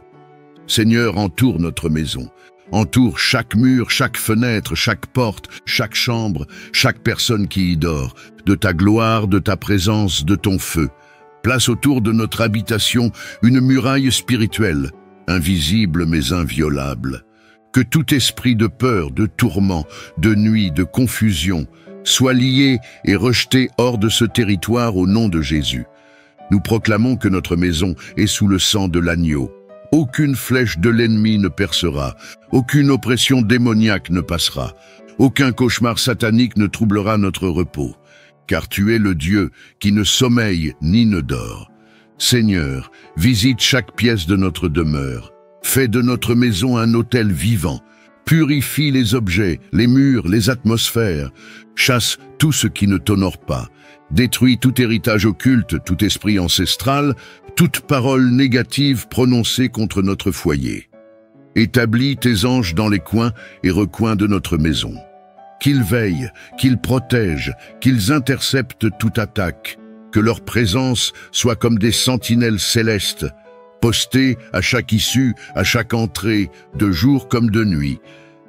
Seigneur, entoure notre maison, entoure chaque mur, chaque fenêtre, chaque porte, chaque chambre, chaque personne qui y dort, de ta gloire, de ta présence, de ton feu. Place autour de notre habitation une muraille spirituelle, invisible mais inviolable. Que tout esprit de peur, de tourment, de nuit, de confusion, soit lié et rejeté hors de ce territoire au nom de Jésus. Nous proclamons que notre maison est sous le sang de l'agneau. Aucune flèche de l'ennemi ne percera, aucune oppression démoniaque ne passera, aucun cauchemar satanique ne troublera notre repos, car tu es le Dieu qui ne sommeille ni ne dort. Seigneur, visite chaque pièce de notre demeure, fais de notre maison un autel vivant, purifie les objets, les murs, les atmosphères, chasse tout ce qui ne t'honore pas, détruis tout héritage occulte, tout esprit ancestral, toute parole négative prononcée contre notre foyer. Établis tes anges dans les coins et recoins de notre maison. Qu'ils veillent, qu'ils protègent, qu'ils interceptent toute attaque, que leur présence soit comme des sentinelles célestes, postées à chaque issue, à chaque entrée, de jour comme de nuit.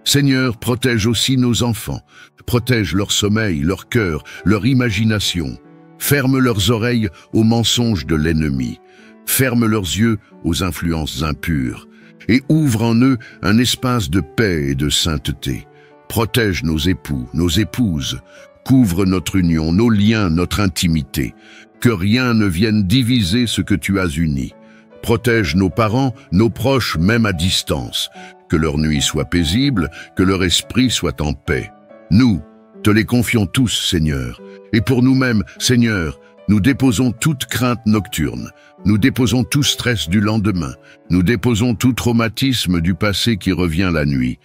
Seigneur, protège aussi nos enfants, protège leur sommeil, leur cœur, leur imagination. Ferme leurs oreilles aux mensonges de l'ennemi. Ferme leurs yeux aux influences impures. Et ouvre en eux un espace de paix et de sainteté. Protège nos époux, nos épouses. Couvre notre union, nos liens, notre intimité. Que rien ne vienne diviser ce que tu as uni. Protège nos parents, nos proches, même à distance. Que leur nuit soit paisible, que leur esprit soit en paix. Nous, te les confions tous, Seigneur. Et pour nous-mêmes, Seigneur, nous déposons toute crainte nocturne. Nous déposons tout stress du lendemain. Nous déposons tout traumatisme du passé qui revient la nuit.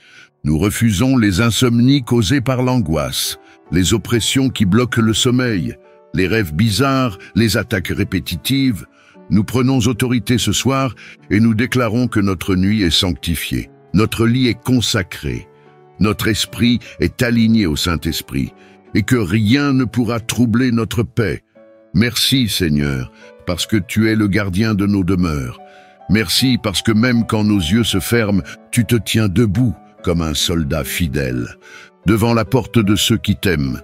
Nous refusons les insomnies causées par l'angoisse, les oppressions qui bloquent le sommeil, les rêves bizarres, les attaques répétitives. Nous prenons autorité ce soir et nous déclarons que notre nuit est sanctifiée. Notre lit est consacré. Notre esprit est aligné au Saint-Esprit et que rien ne pourra troubler notre paix. Merci, Seigneur, parce que tu es le gardien de nos demeures. Merci parce que même quand nos yeux se ferment, tu te tiens debout comme un soldat fidèle, devant la porte de ceux qui t'aiment.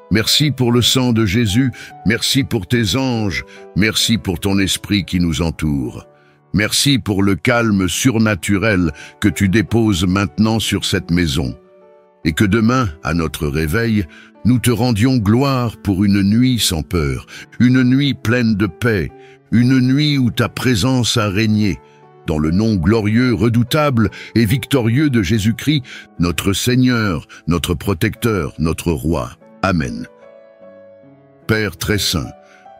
Merci pour le sang de Jésus, merci pour tes anges, merci pour ton esprit qui nous entoure. Merci pour le calme surnaturel que tu déposes maintenant sur cette maison. Et que demain, à notre réveil, nous te rendions gloire pour une nuit sans peur, une nuit pleine de paix, une nuit où ta présence a régné. Dans le nom glorieux, redoutable et victorieux de Jésus-Christ, notre Seigneur, notre protecteur, notre roi. Amen. Père très saint,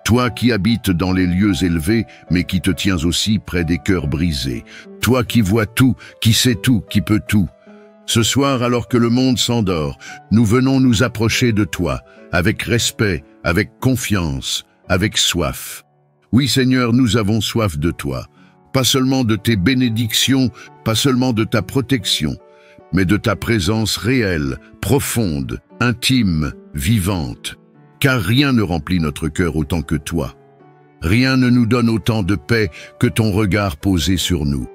toi qui habites dans les lieux élevés, mais qui te tiens aussi près des cœurs brisés, toi qui vois tout, qui sais tout, qui peut tout, ce soir, alors que le monde s'endort, nous venons nous approcher de toi, avec respect, avec confiance, avec soif. Oui, Seigneur, nous avons soif de toi, pas seulement de tes bénédictions, pas seulement de ta protection, mais de ta présence réelle, profonde, intime, vivante. Car rien ne remplit notre cœur autant que toi. Rien ne nous donne autant de paix que ton regard posé sur nous.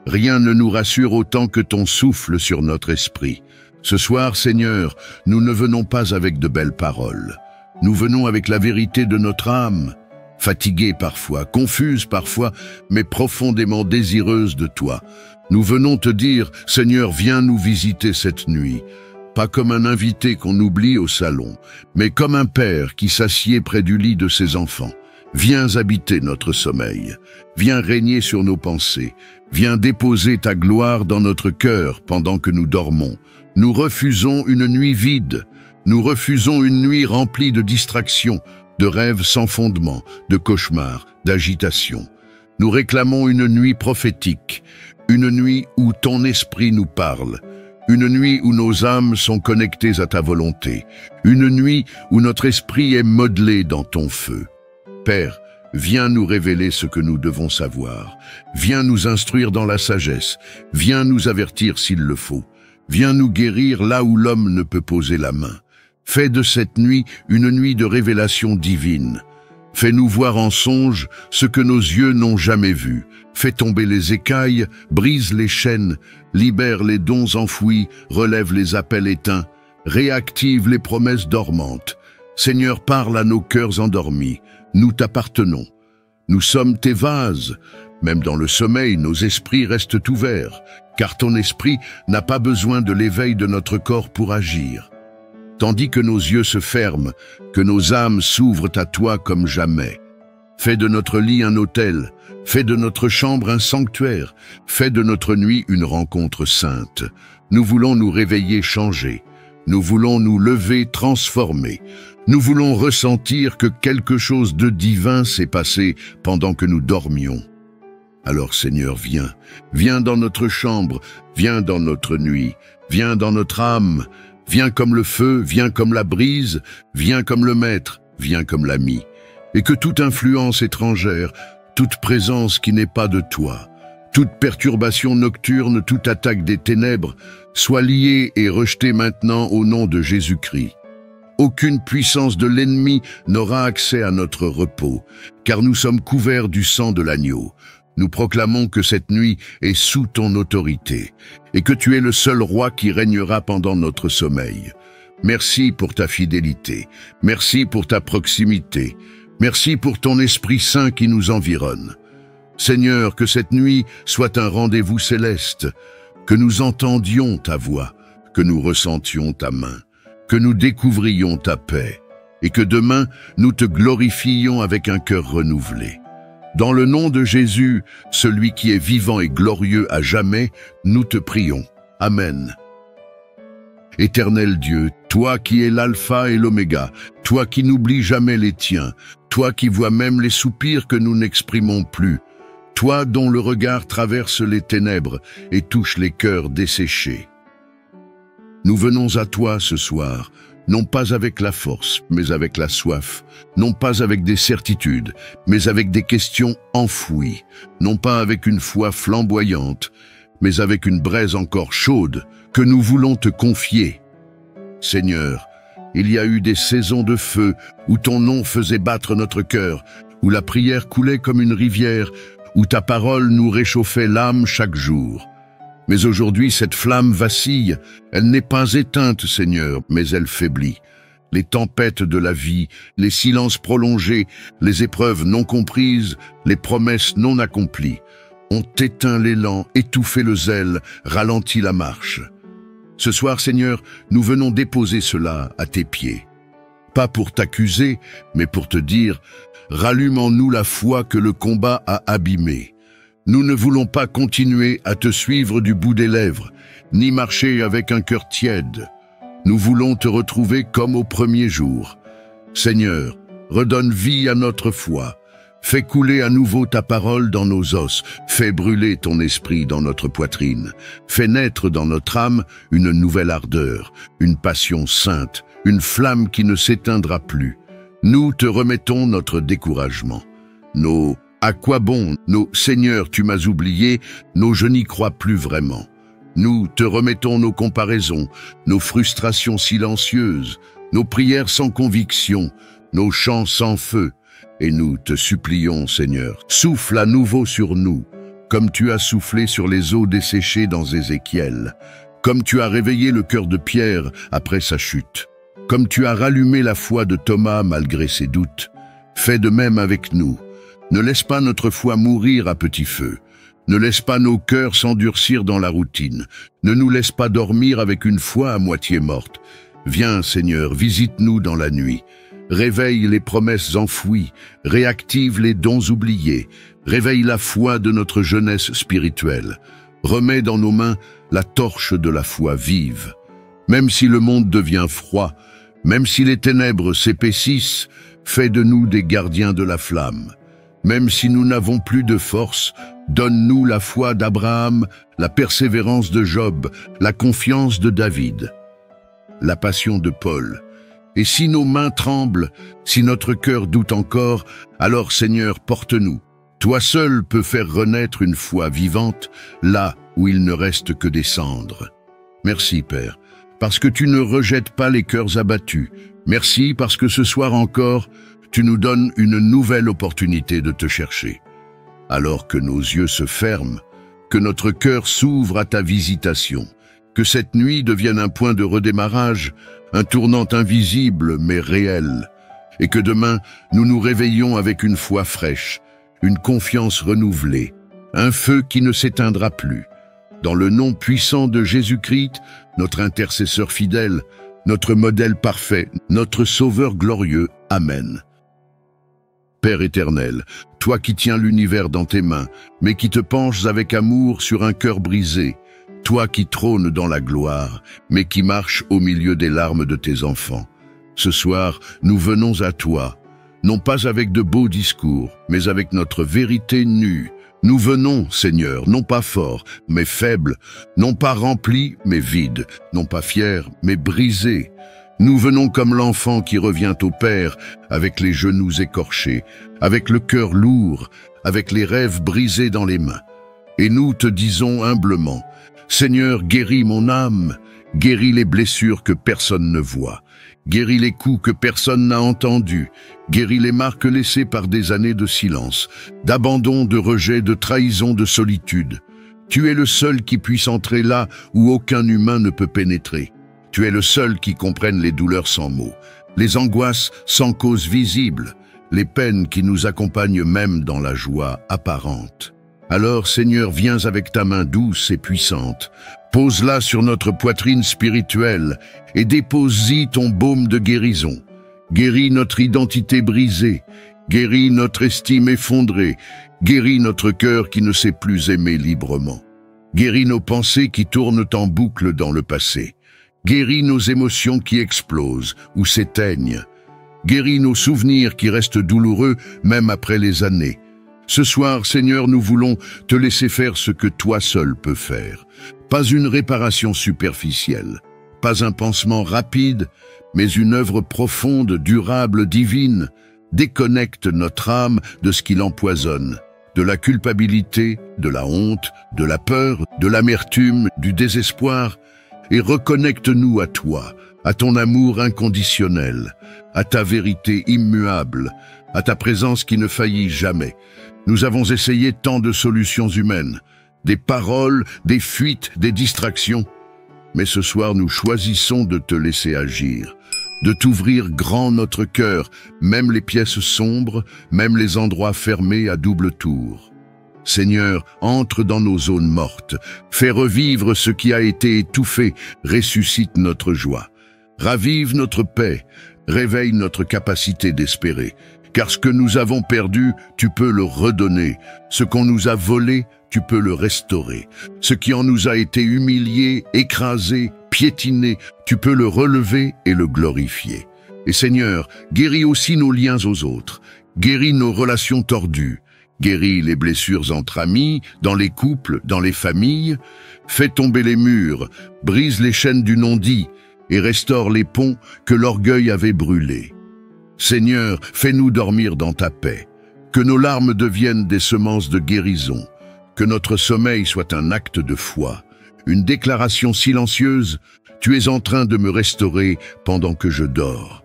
Rien ne nous rassure autant que ton souffle sur notre esprit. Ce soir, Seigneur, nous ne venons pas avec de belles paroles. Nous venons avec la vérité de notre âme, fatiguée parfois, confuse parfois, mais profondément désireuse de toi. Nous venons te dire, Seigneur, viens nous visiter cette nuit. Pas comme un invité qu'on oublie au salon, mais comme un père qui s'assied près du lit de ses enfants. Viens habiter notre sommeil. Viens régner sur nos pensées. Viens déposer ta gloire dans notre cœur pendant que nous dormons. Nous refusons une nuit vide. Nous refusons une nuit remplie de distractions, de rêves sans fondement, de cauchemars, d'agitation. Nous réclamons une nuit prophétique, une nuit où ton esprit nous parle, une nuit où nos âmes sont connectées à ta volonté, une nuit où notre esprit est modelé dans ton feu. Père, viens nous révéler ce que nous devons savoir. Viens nous instruire dans la sagesse. Viens nous avertir s'il le faut. Viens nous guérir là où l'homme ne peut poser la main. Fais de cette nuit une nuit de révélation divine. Fais-nous voir en songe ce que nos yeux n'ont jamais vu. Fais tomber les écailles, brise les chaînes, libère les dons enfouis, relève les appels éteints, réactive les promesses dormantes. Seigneur, parle à nos cœurs endormis. Nous t'appartenons. Nous sommes tes vases. Même dans le sommeil, nos esprits restent ouverts, car ton esprit n'a pas besoin de l'éveil de notre corps pour agir. Tandis que nos yeux se ferment, que nos âmes s'ouvrent à toi comme jamais. Fais de notre lit un autel, fais de notre chambre un sanctuaire, fais de notre nuit une rencontre sainte. Nous voulons nous réveiller changés, nous voulons nous lever transformés, nous voulons ressentir que quelque chose de divin s'est passé pendant que nous dormions. Alors Seigneur, viens, viens dans notre chambre, viens dans notre nuit, viens dans notre âme, viens comme le feu, viens comme la brise, viens comme le maître, viens comme l'ami. Et que toute influence étrangère, toute présence qui n'est pas de toi, toute perturbation nocturne, toute attaque des ténèbres, soit liée et rejetée maintenant au nom de Jésus-Christ. Aucune puissance de l'ennemi n'aura accès à notre repos, car nous sommes couverts du sang de l'agneau. Nous proclamons que cette nuit est sous ton autorité et que tu es le seul roi qui régnera pendant notre sommeil. Merci pour ta fidélité, merci pour ta proximité, merci pour ton Esprit Saint qui nous environne. Seigneur, que cette nuit soit un rendez-vous céleste, que nous entendions ta voix, que nous ressentions ta main, que nous découvrions ta paix et que demain nous te glorifions avec un cœur renouvelé. Dans le nom de Jésus, celui qui est vivant et glorieux à jamais, nous te prions. Amen. Éternel Dieu, toi qui es l'alpha et l'oméga, toi qui n'oublies jamais les tiens, toi qui vois même les soupirs que nous n'exprimons plus, toi dont le regard traverse les ténèbres et touche les cœurs desséchés. Nous venons à toi ce soir, non pas avec la force, mais avec la soif, non pas avec des certitudes, mais avec des questions enfouies, non pas avec une foi flamboyante, mais avec une braise encore chaude que nous voulons te confier. Seigneur, il y a eu des saisons de feu où ton nom faisait battre notre cœur, où la prière coulait comme une rivière, où ta parole nous réchauffait l'âme chaque jour. Mais aujourd'hui, cette flamme vacille, elle n'est pas éteinte, Seigneur, mais elle faiblit. Les tempêtes de la vie, les silences prolongés, les épreuves non comprises, les promesses non accomplies, ont éteint l'élan, étouffé le zèle, ralenti la marche. Ce soir, Seigneur, nous venons déposer cela à tes pieds. Pas pour t'accuser, mais pour te dire, rallume en nous la foi que le combat a abîmée. Nous ne voulons pas continuer à te suivre du bout des lèvres, ni marcher avec un cœur tiède. Nous voulons te retrouver comme au premier jour. Seigneur, redonne vie à notre foi. Fais couler à nouveau ta parole dans nos os. Fais brûler ton esprit dans notre poitrine. Fais naître dans notre âme une nouvelle ardeur, une passion sainte, une flamme qui ne s'éteindra plus. Nous te remettons notre découragement. Nos « à quoi bon ?» nos « Seigneur, tu m'as oublié » nos « je n'y crois plus vraiment ». Nous te remettons nos comparaisons, nos frustrations silencieuses, nos prières sans conviction, nos chants sans feu. Et nous te supplions, Seigneur, souffle à nouveau sur nous, comme tu as soufflé sur les eaux desséchées dans Ézéchiel, comme tu as réveillé le cœur de Pierre après sa chute, comme tu as rallumé la foi de Thomas malgré ses doutes. Fais de même avec nous. Ne laisse pas notre foi mourir à petit feu. Ne laisse pas nos cœurs s'endurcir dans la routine. Ne nous laisse pas dormir avec une foi à moitié morte. Viens, Seigneur, visite-nous dans la nuit. réveille les promesses enfouies, réactive les dons oubliés, réveille la foi de notre jeunesse spirituelle, remets dans nos mains la torche de la foi vive. Même si le monde devient froid, même si les ténèbres s'épaississent, fais de nous des gardiens de la flamme. Même si nous n'avons plus de force, donne-nous la foi d'Abraham, la persévérance de Job, la confiance de David, la passion de Paul. Et si nos mains tremblent, si notre cœur doute encore, alors Seigneur, porte-nous. Toi seul peux faire renaître une foi vivante, là où il ne reste que des cendres. Merci, Père, parce que tu ne rejettes pas les cœurs abattus. Merci parce que ce soir encore, tu nous donnes une nouvelle opportunité de te chercher. Alors que nos yeux se ferment, que notre cœur s'ouvre à ta visitation, que cette nuit devienne un point de redémarrage, un tournant invisible mais réel, et que demain nous nous réveillons avec une foi fraîche, une confiance renouvelée, un feu qui ne s'éteindra plus. Dans le nom puissant de Jésus-Christ, notre intercesseur fidèle, notre modèle parfait, notre sauveur glorieux. Amen. Père éternel, toi qui tiens l'univers dans tes mains, mais qui te penches avec amour sur un cœur brisé, toi qui trônes dans la gloire, mais qui marches au milieu des larmes de tes enfants. Ce soir, nous venons à toi, non pas avec de beaux discours, mais avec notre vérité nue. Nous venons, Seigneur, non pas forts, mais faibles, non pas remplis, mais vides, non pas fiers, mais brisés. Nous venons comme l'enfant qui revient au Père, avec les genoux écorchés, avec le cœur lourd, avec les rêves brisés dans les mains. Et nous te disons humblement, Seigneur, guéris mon âme, guéris les blessures que personne ne voit, guéris les coups que personne n'a entendus, guéris les marques laissées par des années de silence, d'abandon, de rejet, de trahison, de solitude. Tu es le seul qui puisse entrer là où aucun humain ne peut pénétrer. Tu es le seul qui comprenne les douleurs sans mots, les angoisses sans cause visible, les peines qui nous accompagnent même dans la joie apparente. Alors, Seigneur, viens avec ta main douce et puissante, pose-la sur notre poitrine spirituelle et dépose-y ton baume de guérison. Guéris notre identité brisée, guéris notre estime effondrée, guéris notre cœur qui ne sait plus aimer librement. Guéris nos pensées qui tournent en boucle dans le passé. Guéris nos émotions qui explosent ou s'éteignent. Guéris nos souvenirs qui restent douloureux même après les années. Ce soir, Seigneur, nous voulons te laisser faire ce que toi seul peux faire. Pas une réparation superficielle, pas un pansement rapide, mais une œuvre profonde, durable, divine. Déconnecte notre âme de ce qui l'empoisonne, de la culpabilité, de la honte, de la peur, de l'amertume, du désespoir, et reconnecte-nous à toi, à ton amour inconditionnel, à ta vérité immuable, à ta présence qui ne faillit jamais. Nous avons essayé tant de solutions humaines, des paroles, des fuites, des distractions. Mais ce soir, nous choisissons de te laisser agir, de t'ouvrir grand notre cœur, même les pièces sombres, même les endroits fermés à double tour. Seigneur, entre dans nos zones mortes, fais revivre ce qui a été étouffé, ressuscite notre joie. Ravive notre paix, réveille notre capacité d'espérer. Car ce que nous avons perdu, tu peux le redonner. Ce qu'on nous a volé, tu peux le restaurer. Ce qui en nous a été humilié, écrasé, piétiné, tu peux le relever et le glorifier. Et Seigneur, guéris aussi nos liens aux autres. Guéris nos relations tordues. Guéris les blessures entre amis, dans les couples, dans les familles. Fais tomber les murs, brise les chaînes du non-dit et restaure les ponts que l'orgueil avait brûlés. Seigneur, fais-nous dormir dans ta paix, que nos larmes deviennent des semences de guérison, que notre sommeil soit un acte de foi, une déclaration silencieuse, tu es en train de me restaurer pendant que je dors.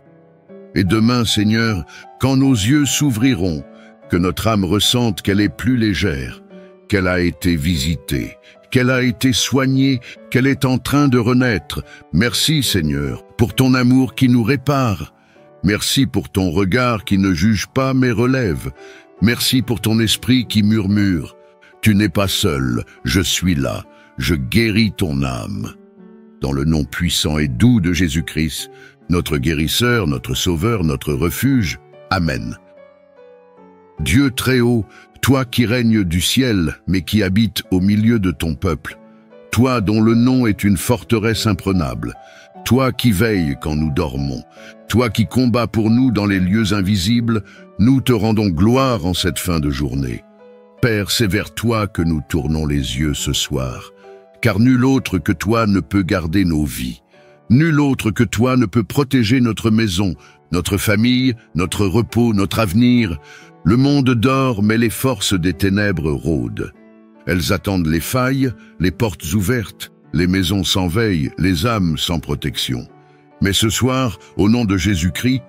Et demain, Seigneur, quand nos yeux s'ouvriront, que notre âme ressente qu'elle est plus légère, qu'elle a été visitée, qu'elle a été soignée, qu'elle est en train de renaître. Merci, Seigneur, pour ton amour qui nous répare. Merci pour ton regard qui ne juge pas mais relève. Merci pour ton esprit qui murmure. Tu n'es pas seul, je suis là, je guéris ton âme. Dans le nom puissant et doux de Jésus-Christ, notre guérisseur, notre sauveur, notre refuge. Amen. Dieu très haut, toi qui règnes du ciel, mais qui habites au milieu de ton peuple, toi dont le nom est une forteresse imprenable, toi qui veilles quand nous dormons, toi qui combats pour nous dans les lieux invisibles, nous te rendons gloire en cette fin de journée. Père, c'est vers toi que nous tournons les yeux ce soir, car nul autre que toi ne peut garder nos vies. Nul autre que toi ne peut protéger notre maison, notre famille, notre repos, notre avenir. Le monde dort, mais les forces des ténèbres rôdent. Elles attendent les failles, les portes ouvertes, les maisons sans veille, les âmes sans protection. Mais ce soir, au nom de Jésus-Christ,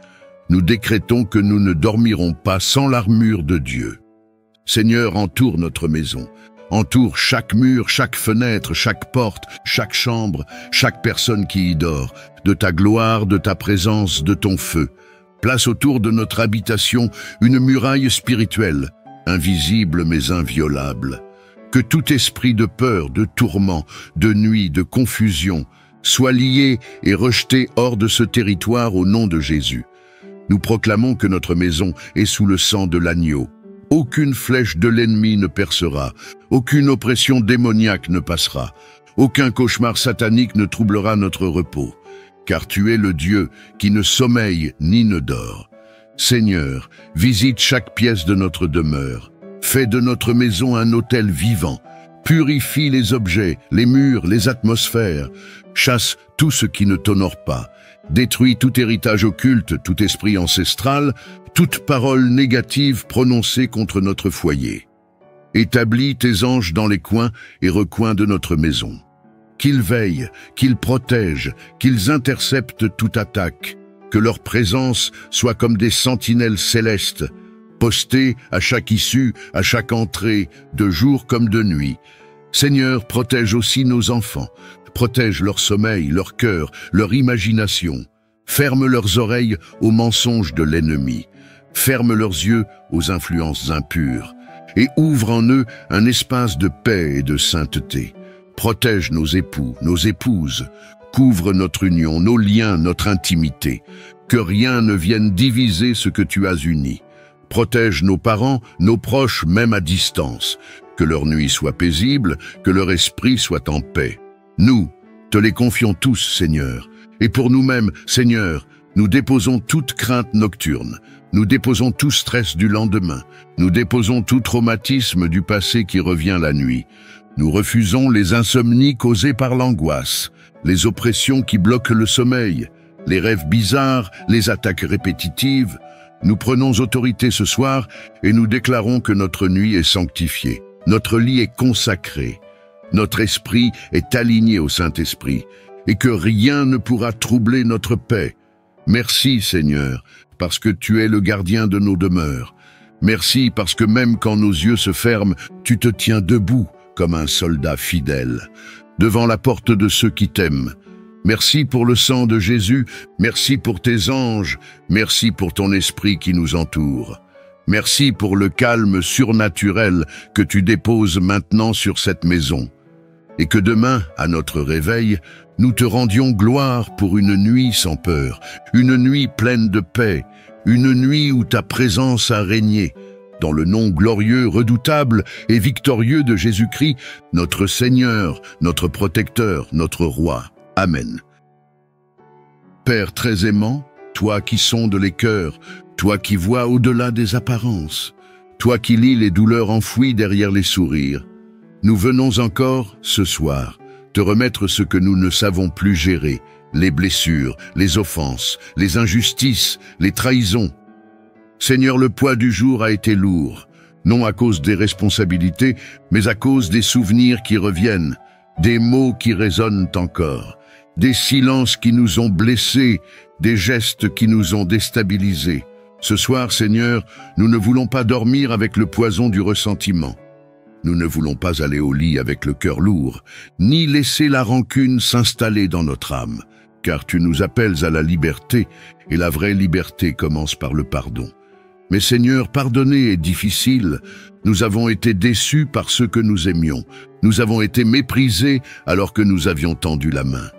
nous décrétons que nous ne dormirons pas sans l'armure de Dieu. Seigneur, entoure notre maison, entoure chaque mur, chaque fenêtre, chaque porte, chaque chambre, chaque personne qui y dort, de ta gloire, de ta présence, de ton feu. Place autour de notre habitation une muraille spirituelle, invisible mais inviolable. Que tout esprit de peur, de tourment, de nuit, de confusion, soit lié et rejeté hors de ce territoire au nom de Jésus. Nous proclamons que notre maison est sous le sang de l'agneau. Aucune flèche de l'ennemi ne percera, aucune oppression démoniaque ne passera, aucun cauchemar satanique ne troublera notre repos. Car tu es le Dieu qui ne sommeille ni ne dort. Seigneur, visite chaque pièce de notre demeure. Fais de notre maison un autel vivant. Purifie les objets, les murs, les atmosphères. Chasse tout ce qui ne t'honore pas. Détruis tout héritage occulte, tout esprit ancestral, toute parole négative prononcée contre notre foyer. Établis tes anges dans les coins et recoins de notre maison. Qu'ils veillent, qu'ils protègent, qu'ils interceptent toute attaque, que leur présence soit comme des sentinelles célestes, postées à chaque issue, à chaque entrée, de jour comme de nuit. Seigneur, protège aussi nos enfants, protège leur sommeil, leur cœur, leur imagination. Ferme leurs oreilles aux mensonges de l'ennemi, ferme leurs yeux aux influences impures, et ouvre en eux un espace de paix et de sainteté. Protège nos époux, nos épouses, couvre notre union, nos liens, notre intimité, que rien ne vienne diviser ce que tu as uni. Protège nos parents, nos proches, même à distance, que leur nuit soit paisible, que leur esprit soit en paix. Nous, te les confions tous, Seigneur, et pour nous-mêmes, Seigneur, nous déposons toute crainte nocturne, nous déposons tout stress du lendemain, nous déposons tout traumatisme du passé qui revient la nuit. Nous refusons les insomnies causées par l'angoisse, les oppressions qui bloquent le sommeil, les rêves bizarres, les attaques répétitives. Nous prenons autorité ce soir et nous déclarons que notre nuit est sanctifiée, notre lit est consacré, notre esprit est aligné au Saint-Esprit et que rien ne pourra troubler notre paix. Merci Seigneur, parce que tu es le gardien de nos demeures. Merci parce que même quand nos yeux se ferment, tu te tiens debout comme un soldat fidèle, devant la porte de ceux qui t'aiment. Merci pour le sang de Jésus, merci pour tes anges, merci pour ton esprit qui nous entoure. Merci pour le calme surnaturel que tu déposes maintenant sur cette maison. Et que demain, à notre réveil, nous te rendions gloire pour une nuit sans peur, une nuit pleine de paix, une nuit où ta présence a régné. Dans le nom glorieux, redoutable et victorieux de Jésus-Christ, notre Seigneur, notre protecteur, notre roi. Amen. Père très aimant, toi qui sondes les cœurs, toi qui vois au-delà des apparences, toi qui lis les douleurs enfouies derrière les sourires, nous venons encore, ce soir, te remettre ce que nous ne savons plus gérer, les blessures, les offenses, les injustices, les trahisons. Seigneur, le poids du jour a été lourd, non à cause des responsabilités, mais à cause des souvenirs qui reviennent, des mots qui résonnent encore, des silences qui nous ont blessés, des gestes qui nous ont déstabilisés. Ce soir, Seigneur, nous ne voulons pas dormir avec le poison du ressentiment. Nous ne voulons pas aller au lit avec le cœur lourd, ni laisser la rancune s'installer dans notre âme, car tu nous appelles à la liberté, et la vraie liberté commence par le pardon. Mais Seigneur, pardonner est difficile. Nous avons été déçus par ceux que nous aimions. Nous avons été méprisés alors que nous avions tendu la main.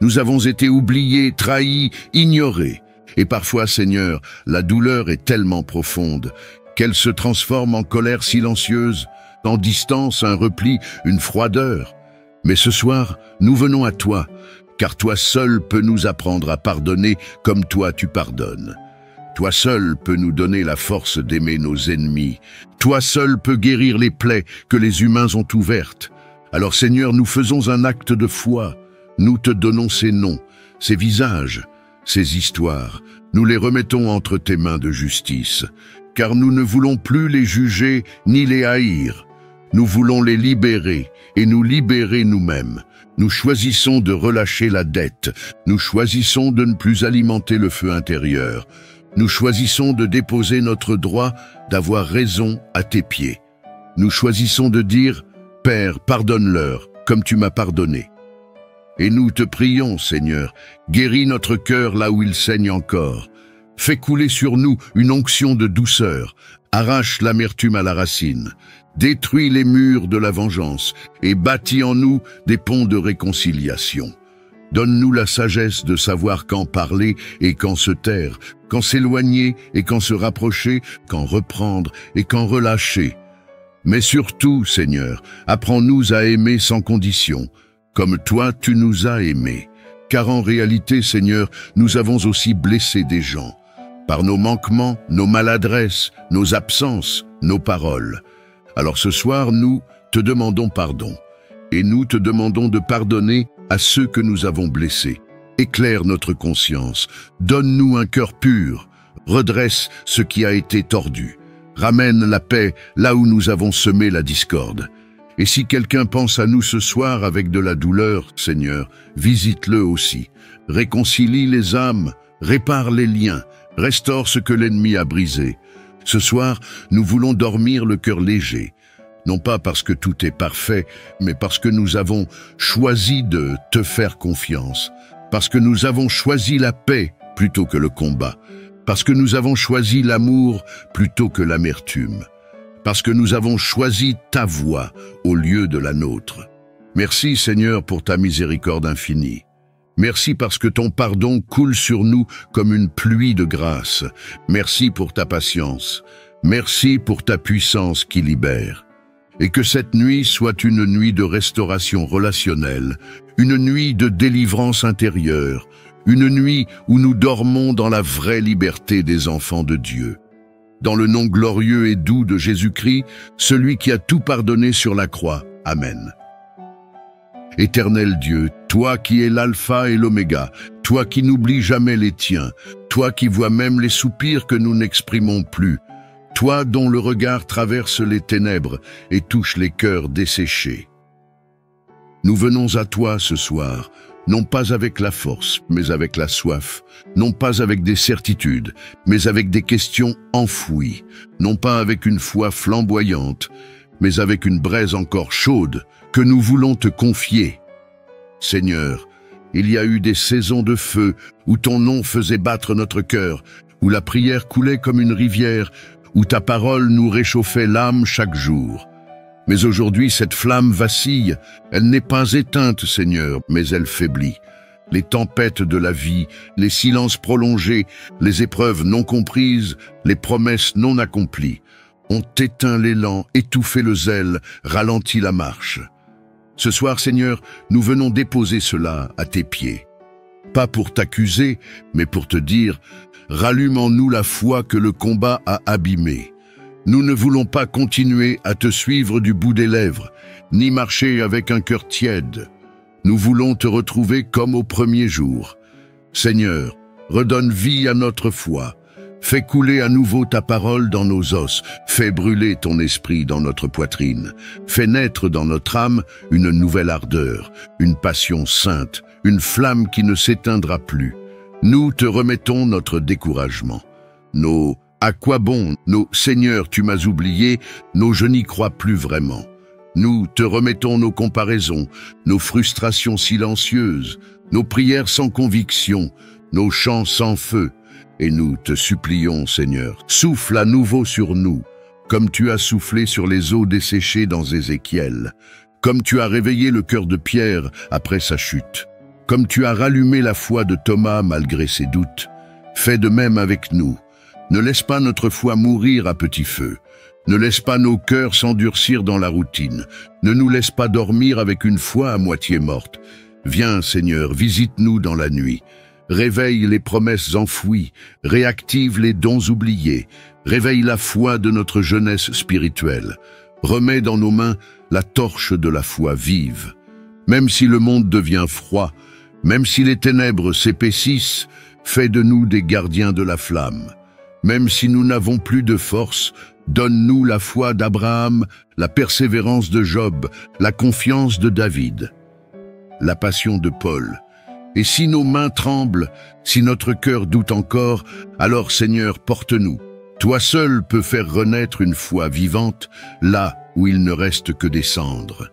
Nous avons été oubliés, trahis, ignorés. Et parfois, Seigneur, la douleur est tellement profonde qu'elle se transforme en colère silencieuse, en distance, un repli, une froideur. Mais ce soir, nous venons à toi, car toi seul peux nous apprendre à pardonner comme toi tu pardonnes. Toi seul peux nous donner la force d'aimer nos ennemis. Toi seul peux guérir les plaies que les humains ont ouvertes. Alors Seigneur, nous faisons un acte de foi. Nous te donnons ces noms, ces visages, ces histoires. Nous les remettons entre tes mains de justice, car nous ne voulons plus les juger ni les haïr. Nous voulons les libérer et nous libérer nous-mêmes. Nous choisissons de relâcher la dette. Nous choisissons de ne plus alimenter le feu intérieur. Nous choisissons de déposer notre droit d'avoir raison à tes pieds. Nous choisissons de dire « Père, pardonne-leur, comme tu m'as pardonné ». Et nous te prions, Seigneur, guéris notre cœur là où il saigne encore. Fais couler sur nous une onction de douceur, arrache l'amertume à la racine, détruis les murs de la vengeance et bâtis en nous des ponts de réconciliation. Donne-nous la sagesse de savoir quand parler et quand se taire, quand s'éloigner et quand se rapprocher, quand reprendre et quand relâcher. Mais surtout, Seigneur, apprends-nous à aimer sans condition, comme toi tu nous as aimés. Car en réalité, Seigneur, nous avons aussi blessé des gens, par nos manquements, nos maladresses, nos absences, nos paroles. Alors ce soir, nous te demandons pardon, et nous te demandons de pardonner à ceux que nous avons blessés. Éclaire notre conscience, donne-nous un cœur pur, redresse ce qui a été tordu, ramène la paix là où nous avons semé la discorde. Et si quelqu'un pense à nous ce soir avec de la douleur, Seigneur, visite-le aussi. Réconcilie les âmes, répare les liens, restaure ce que l'ennemi a brisé. Ce soir, nous voulons dormir le cœur léger, non pas parce que tout est parfait, mais parce que nous avons choisi de te faire confiance, parce que nous avons choisi la paix plutôt que le combat, parce que nous avons choisi l'amour plutôt que l'amertume, parce que nous avons choisi ta voie au lieu de la nôtre. Merci Seigneur pour ta miséricorde infinie. Merci parce que ton pardon coule sur nous comme une pluie de grâce. Merci pour ta patience. Merci pour ta puissance qui libère. Et que cette nuit soit une nuit de restauration relationnelle, une nuit de délivrance intérieure, une nuit où nous dormons dans la vraie liberté des enfants de Dieu. Dans le nom glorieux et doux de Jésus-Christ, celui qui a tout pardonné sur la croix. Amen. Éternel Dieu, toi qui es l'alpha et l'oméga, toi qui n'oublies jamais les tiens, toi qui vois même les soupirs que nous n'exprimons plus, toi dont le regard traverse les ténèbres et touche les cœurs desséchés. Nous venons à toi ce soir, non pas avec la force, mais avec la soif, non pas avec des certitudes, mais avec des questions enfouies, non pas avec une foi flamboyante, mais avec une braise encore chaude que nous voulons te confier. Seigneur, il y a eu des saisons de feu où ton nom faisait battre notre cœur, où la prière coulait comme une rivière, où ta parole nous réchauffait l'âme chaque jour. Mais aujourd'hui, cette flamme vacille, elle n'est pas éteinte, Seigneur, mais elle faiblit. Les tempêtes de la vie, les silences prolongés, les épreuves non comprises, les promesses non accomplies, ont éteint l'élan, étouffé le zèle, ralenti la marche. Ce soir, Seigneur, nous venons déposer cela à tes pieds. Pas pour t'accuser, mais pour te dire, rallume en nous la foi que le combat a abîmée. Nous ne voulons pas continuer à te suivre du bout des lèvres, ni marcher avec un cœur tiède. Nous voulons te retrouver comme au premier jour. Seigneur, redonne vie à notre foi. Fais couler à nouveau ta parole dans nos os. Fais brûler ton esprit dans notre poitrine. Fais naître dans notre âme une nouvelle ardeur, une passion sainte, une flamme qui ne s'éteindra plus. Nous te remettons notre découragement. Nos « à quoi bon ?» nos « Seigneur, tu m'as oublié » nos « je n'y crois plus vraiment ». Nous te remettons nos comparaisons, nos frustrations silencieuses, nos prières sans conviction, nos chants sans feu. Et nous te supplions, Seigneur, souffle à nouveau sur nous, comme tu as soufflé sur les eaux desséchées dans Ézéchiel, comme tu as réveillé le cœur de Pierre après sa chute. Comme tu as rallumé la foi de Thomas malgré ses doutes, fais de même avec nous. Ne laisse pas notre foi mourir à petit feu. Ne laisse pas nos cœurs s'endurcir dans la routine. Ne nous laisse pas dormir avec une foi à moitié morte. Viens, Seigneur, visite-nous dans la nuit. Réveille les promesses enfouies, réactive les dons oubliés, réveille la foi de notre jeunesse spirituelle. Remets dans nos mains la torche de la foi vive. Même si le monde devient froid, même si les ténèbres s'épaississent, fais de nous des gardiens de la flamme. Même si nous n'avons plus de force, donne-nous la foi d'Abraham, la persévérance de Job, la confiance de David, la passion de Paul. Et si nos mains tremblent, si notre cœur doute encore, alors Seigneur, porte-nous. Toi seul peux faire renaître une foi vivante, là où il ne reste que des cendres.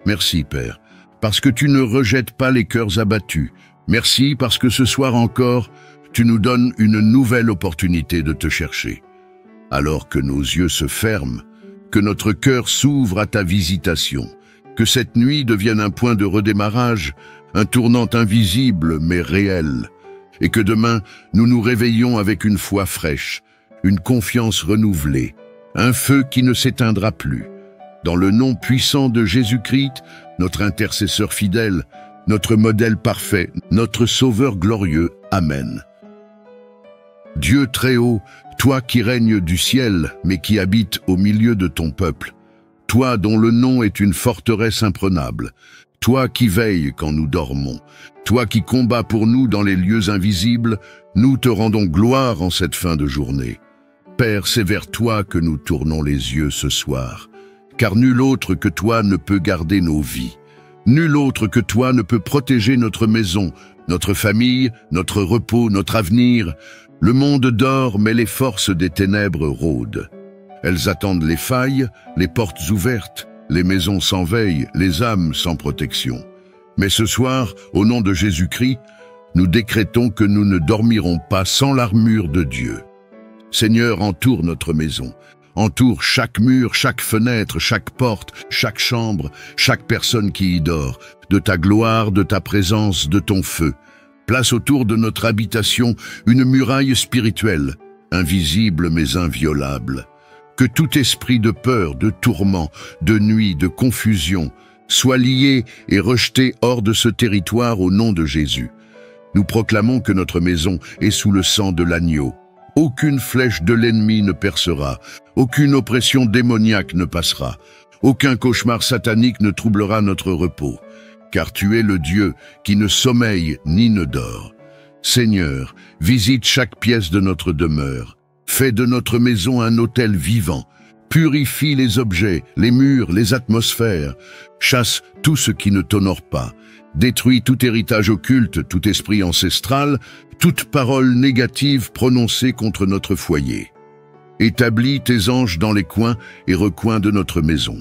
Merci, Père, parce que tu ne rejettes pas les cœurs abattus. Merci parce que ce soir encore, tu nous donnes une nouvelle opportunité de te chercher. Alors que nos yeux se ferment, que notre cœur s'ouvre à ta visitation, que cette nuit devienne un point de redémarrage, un tournant invisible mais réel, et que demain nous nous réveillons avec une foi fraîche, une confiance renouvelée, un feu qui ne s'éteindra plus. Dans le nom puissant de Jésus-Christ, notre intercesseur fidèle, notre modèle parfait, notre Sauveur glorieux. Amen. Dieu très haut, toi qui règnes du ciel, mais qui habites au milieu de ton peuple, toi dont le nom est une forteresse imprenable, toi qui veilles quand nous dormons, toi qui combats pour nous dans les lieux invisibles, nous te rendons gloire en cette fin de journée. Père, c'est vers toi que nous tournons les yeux ce soir, car nul autre que toi ne peut garder nos vies. Nul autre que toi ne peut protéger notre maison, notre famille, notre repos, notre avenir. Le monde dort, mais les forces des ténèbres rôdent. Elles attendent les failles, les portes ouvertes, les maisons sans veille, les âmes sans protection. Mais ce soir, au nom de Jésus-Christ, nous décrétons que nous ne dormirons pas sans l'armure de Dieu. Seigneur, entoure notre maison, entoure chaque mur, chaque fenêtre, chaque porte, chaque chambre, chaque personne qui y dort, de ta gloire, de ta présence, de ton feu. Place autour de notre habitation une muraille spirituelle, invisible mais inviolable. Que tout esprit de peur, de tourment, de nuit, de confusion, soit lié et rejeté hors de ce territoire au nom de Jésus. Nous proclamons que notre maison est sous le sang de l'agneau. Aucune flèche de l'ennemi ne percera, aucune oppression démoniaque ne passera, aucun cauchemar satanique ne troublera notre repos, car tu es le Dieu qui ne sommeille ni ne dort. Seigneur, visite chaque pièce de notre demeure, fais de notre maison un autel vivant, purifie les objets, les murs, les atmosphères, chasse tout ce qui ne t'honore pas, détruis tout héritage occulte, tout esprit ancestral, toute parole négative prononcée contre notre foyer. Établis tes anges dans les coins et recoins de notre maison.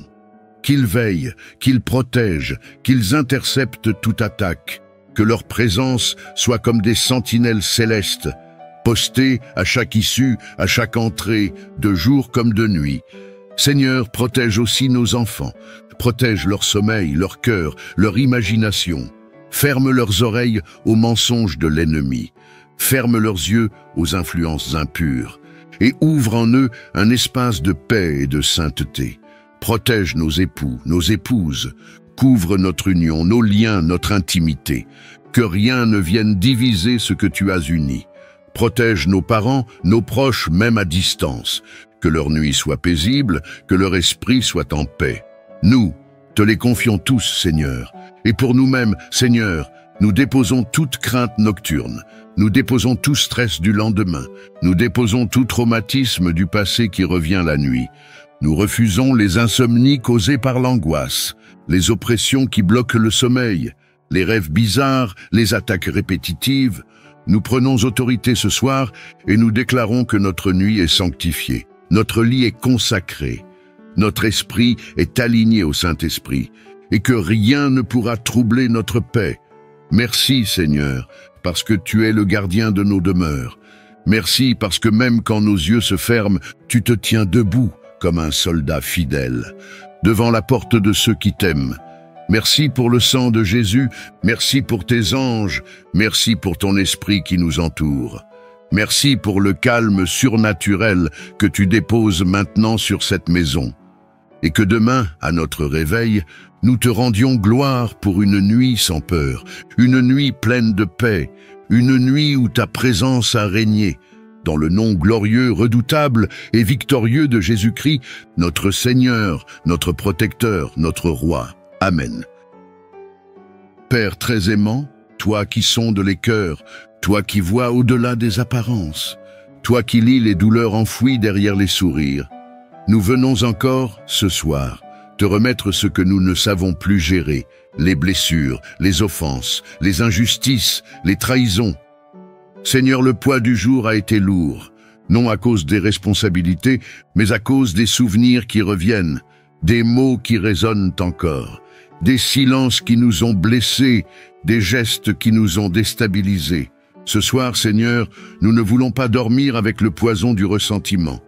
Qu'ils veillent, qu'ils protègent, qu'ils interceptent toute attaque, que leur présence soit comme des sentinelles célestes, postées à chaque issue, à chaque entrée, de jour comme de nuit. Seigneur, protège aussi nos enfants, protège leur sommeil, leur cœur, leur imagination. Ferme leurs oreilles aux mensonges de l'ennemi. Ferme leurs yeux aux influences impures. Et ouvre en eux un espace de paix et de sainteté. Protège nos époux, nos épouses. Couvre notre union, nos liens, notre intimité. Que rien ne vienne diviser ce que tu as uni. Protège nos parents, nos proches, même à distance. Que leur nuit soit paisible, que leur esprit soit en paix. Nous, te les confions tous, Seigneur. Et pour nous-mêmes, Seigneur, nous déposons toute crainte nocturne. Nous déposons tout stress du lendemain. Nous déposons tout traumatisme du passé qui revient la nuit. Nous refusons les insomnies causées par l'angoisse, les oppressions qui bloquent le sommeil, les rêves bizarres, les attaques répétitives. Nous prenons autorité ce soir et nous déclarons que notre nuit est sanctifiée. Notre lit est consacré. Notre esprit est aligné au Saint-Esprit et que rien ne pourra troubler notre paix. Merci, Seigneur, parce que tu es le gardien de nos demeures. Merci parce que même quand nos yeux se ferment, tu te tiens debout comme un soldat fidèle, devant la porte de ceux qui t'aiment. Merci pour le sang de Jésus, merci pour tes anges, merci pour ton esprit qui nous entoure. Merci pour le calme surnaturel que tu déposes maintenant sur cette maison. Et que demain, à notre réveil, nous te rendions gloire pour une nuit sans peur, une nuit pleine de paix, une nuit où ta présence a régné. Dans le nom glorieux, redoutable et victorieux de Jésus-Christ, notre Seigneur, notre protecteur, notre roi. Amen. Père très aimant, toi qui sondes les cœurs, toi qui vois au-delà des apparences, toi qui lis les douleurs enfouies derrière les sourires, nous venons encore, ce soir, te remettre ce que nous ne savons plus gérer, les blessures, les offenses, les injustices, les trahisons. Seigneur, le poids du jour a été lourd, non à cause des responsabilités, mais à cause des souvenirs qui reviennent, des mots qui résonnent encore, des silences qui nous ont blessés, des gestes qui nous ont déstabilisés. Ce soir, Seigneur, nous ne voulons pas dormir avec le poison du ressentiment.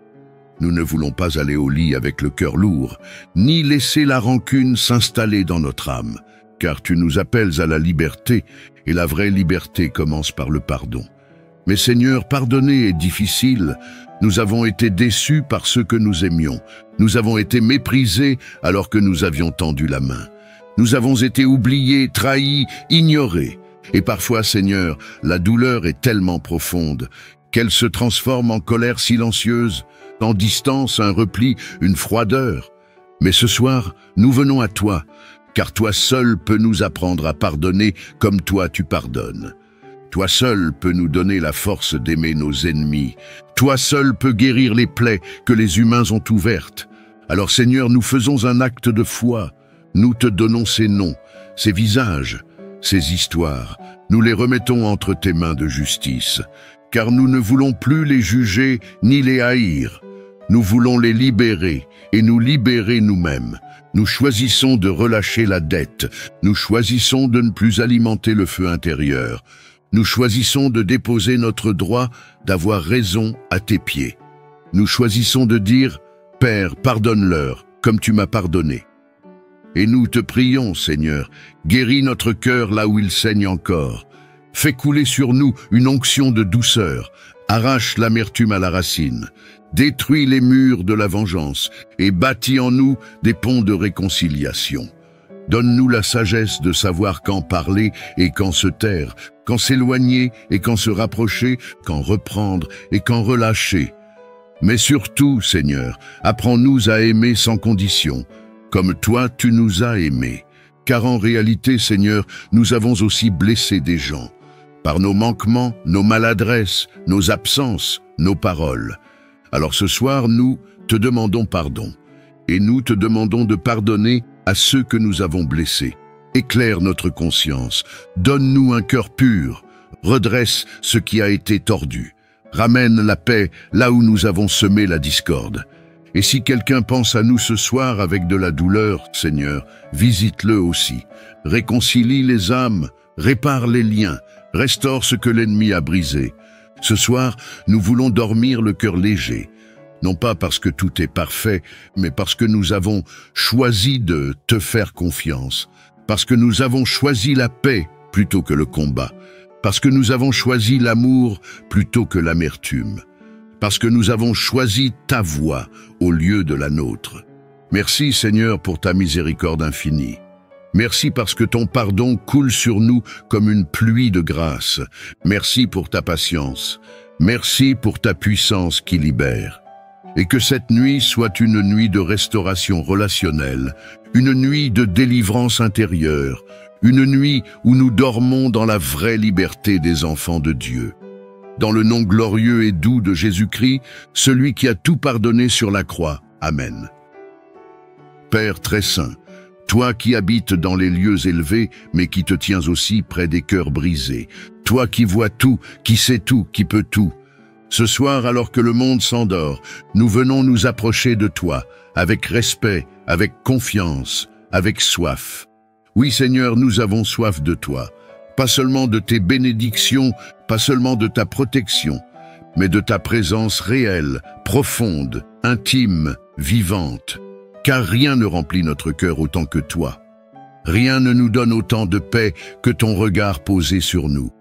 Nous ne voulons pas aller au lit avec le cœur lourd, ni laisser la rancune s'installer dans notre âme, car tu nous appelles à la liberté, et la vraie liberté commence par le pardon. Mais Seigneur, pardonner est difficile. Nous avons été déçus par ceux que nous aimions. Nous avons été méprisés alors que nous avions tendu la main. Nous avons été oubliés, trahis, ignorés. Et parfois, Seigneur, la douleur est tellement profonde qu'elle se transforme en colère silencieuse, en distance, un repli, une froideur. Mais ce soir, nous venons à toi, car toi seul peux nous apprendre à pardonner comme toi tu pardonnes. Toi seul peux nous donner la force d'aimer nos ennemis. Toi seul peux guérir les plaies que les humains ont ouvertes. Alors Seigneur, nous faisons un acte de foi. Nous te donnons ces noms, ces visages, ces histoires. Nous les remettons entre tes mains de justice, car nous ne voulons plus les juger ni les haïr. Nous voulons les libérer et nous libérer nous-mêmes. Nous choisissons de relâcher la dette. Nous choisissons de ne plus alimenter le feu intérieur. Nous choisissons de déposer notre droit d'avoir raison à tes pieds. Nous choisissons de dire « Père, pardonne-leur, comme tu m'as pardonné ». Et nous te prions, Seigneur, guéris notre cœur là où il saigne encore. Fais couler sur nous une onction de douceur, arrache l'amertume à la racine, détruis les murs de la vengeance et bâtis en nous des ponts de réconciliation. Donne-nous la sagesse de savoir quand parler et quand se taire, quand s'éloigner et quand se rapprocher, quand reprendre et quand relâcher. Mais surtout, Seigneur, apprends-nous à aimer sans condition, comme toi tu nous as aimés. Car en réalité, Seigneur, nous avons aussi blessé des gens, par nos manquements, nos maladresses, nos absences, nos paroles. Alors ce soir, nous te demandons pardon, et nous te demandons de pardonner à ceux que nous avons blessés. Éclaire notre conscience, donne-nous un cœur pur, redresse ce qui a été tordu, ramène la paix là où nous avons semé la discorde. Et si quelqu'un pense à nous ce soir avec de la douleur, Seigneur, visite-le aussi. Réconcilie les âmes, répare les liens, restaure ce que l'ennemi a brisé. Ce soir, nous voulons dormir le cœur léger, non pas parce que tout est parfait, mais parce que nous avons choisi de te faire confiance, parce que nous avons choisi la paix plutôt que le combat, parce que nous avons choisi l'amour plutôt que l'amertume, parce que nous avons choisi ta voie au lieu de la nôtre. Merci Seigneur pour ta miséricorde infinie. Merci parce que ton pardon coule sur nous comme une pluie de grâce. Merci pour ta patience. Merci pour ta puissance qui libère. Et que cette nuit soit une nuit de restauration relationnelle, une nuit de délivrance intérieure, une nuit où nous dormons dans la vraie liberté des enfants de Dieu. Dans le nom glorieux et doux de Jésus-Christ, celui qui a tout pardonné sur la croix. Amen. Père très saint, toi qui habites dans les lieux élevés, mais qui te tiens aussi près des cœurs brisés, toi qui vois tout, qui sais tout, qui peut tout, ce soir, alors que le monde s'endort, nous venons nous approcher de toi, avec respect, avec confiance, avec soif. Oui, Seigneur, nous avons soif de toi, pas seulement de tes bénédictions, pas seulement de ta protection, mais de ta présence réelle, profonde, intime, vivante, car rien ne remplit notre cœur autant que toi. Rien ne nous donne autant de paix que ton regard posé sur nous.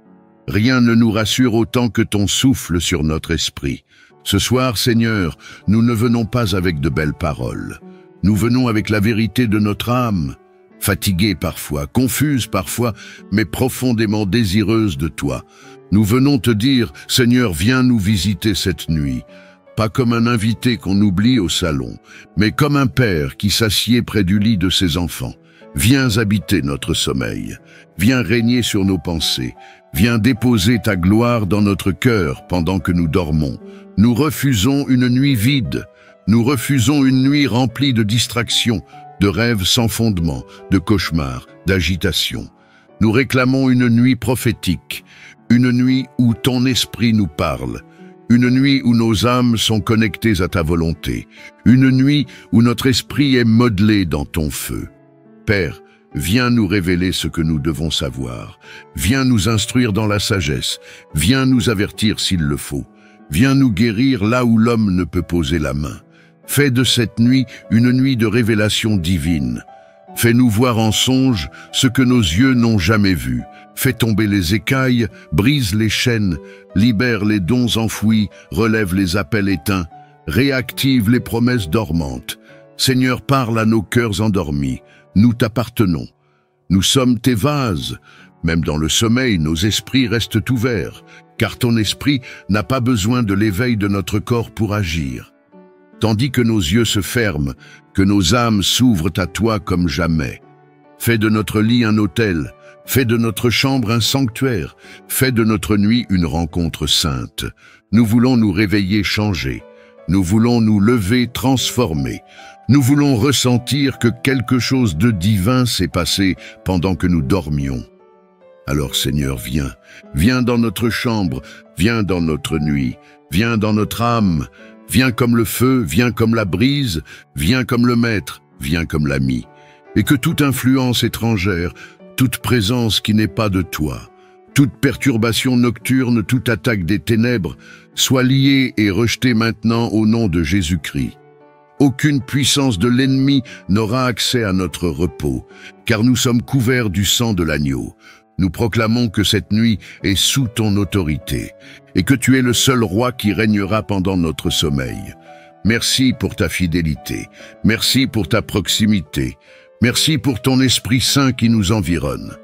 Rien ne nous rassure autant que ton souffle sur notre esprit. Ce soir, Seigneur, nous ne venons pas avec de belles paroles. Nous venons avec la vérité de notre âme, fatiguée parfois, confuse parfois, mais profondément désireuse de toi. Nous venons te dire, Seigneur, viens nous visiter cette nuit. Pas comme un invité qu'on oublie au salon, mais comme un père qui s'assied près du lit de ses enfants. Viens habiter notre sommeil, viens régner sur nos pensées, viens déposer ta gloire dans notre cœur pendant que nous dormons. Nous refusons une nuit vide, nous refusons une nuit remplie de distractions, de rêves sans fondement, de cauchemars, d'agitation. Nous réclamons une nuit prophétique, une nuit où ton esprit nous parle, une nuit où nos âmes sont connectées à ta volonté, une nuit où notre esprit est modelé dans ton feu. Père, viens nous révéler ce que nous devons savoir. Viens nous instruire dans la sagesse. Viens nous avertir s'il le faut. Viens nous guérir là où l'homme ne peut poser la main. Fais de cette nuit une nuit de révélation divine. Fais-nous voir en songe ce que nos yeux n'ont jamais vu. Fais tomber les écailles, brise les chaînes, libère les dons enfouis, relève les appels éteints, réactive les promesses dormantes. Seigneur, parle à nos cœurs endormis. Nous t'appartenons. Nous sommes tes vases. Même dans le sommeil, nos esprits restent ouverts, car ton esprit n'a pas besoin de l'éveil de notre corps pour agir. Tandis que nos yeux se ferment, que nos âmes s'ouvrent à toi comme jamais. Fais de notre lit un autel, fais de notre chambre un sanctuaire, fais de notre nuit une rencontre sainte. Nous voulons nous réveiller changés. Nous voulons nous lever transformés. Nous voulons ressentir que quelque chose de divin s'est passé pendant que nous dormions. Alors Seigneur, viens dans notre chambre, viens dans notre nuit, viens dans notre âme, viens comme le feu, viens comme la brise, viens comme le maître, viens comme l'ami. Et que toute influence étrangère, toute présence qui n'est pas de toi, toute perturbation nocturne, toute attaque des ténèbres, soit liée et rejetée maintenant au nom de Jésus-Christ. Aucune puissance de l'ennemi n'aura accès à notre repos, car nous sommes couverts du sang de l'agneau. Nous proclamons que cette nuit est sous ton autorité, et que tu es le seul roi qui régnera pendant notre sommeil. Merci pour ta fidélité, merci pour ta proximité, merci pour ton Esprit Saint qui nous environne.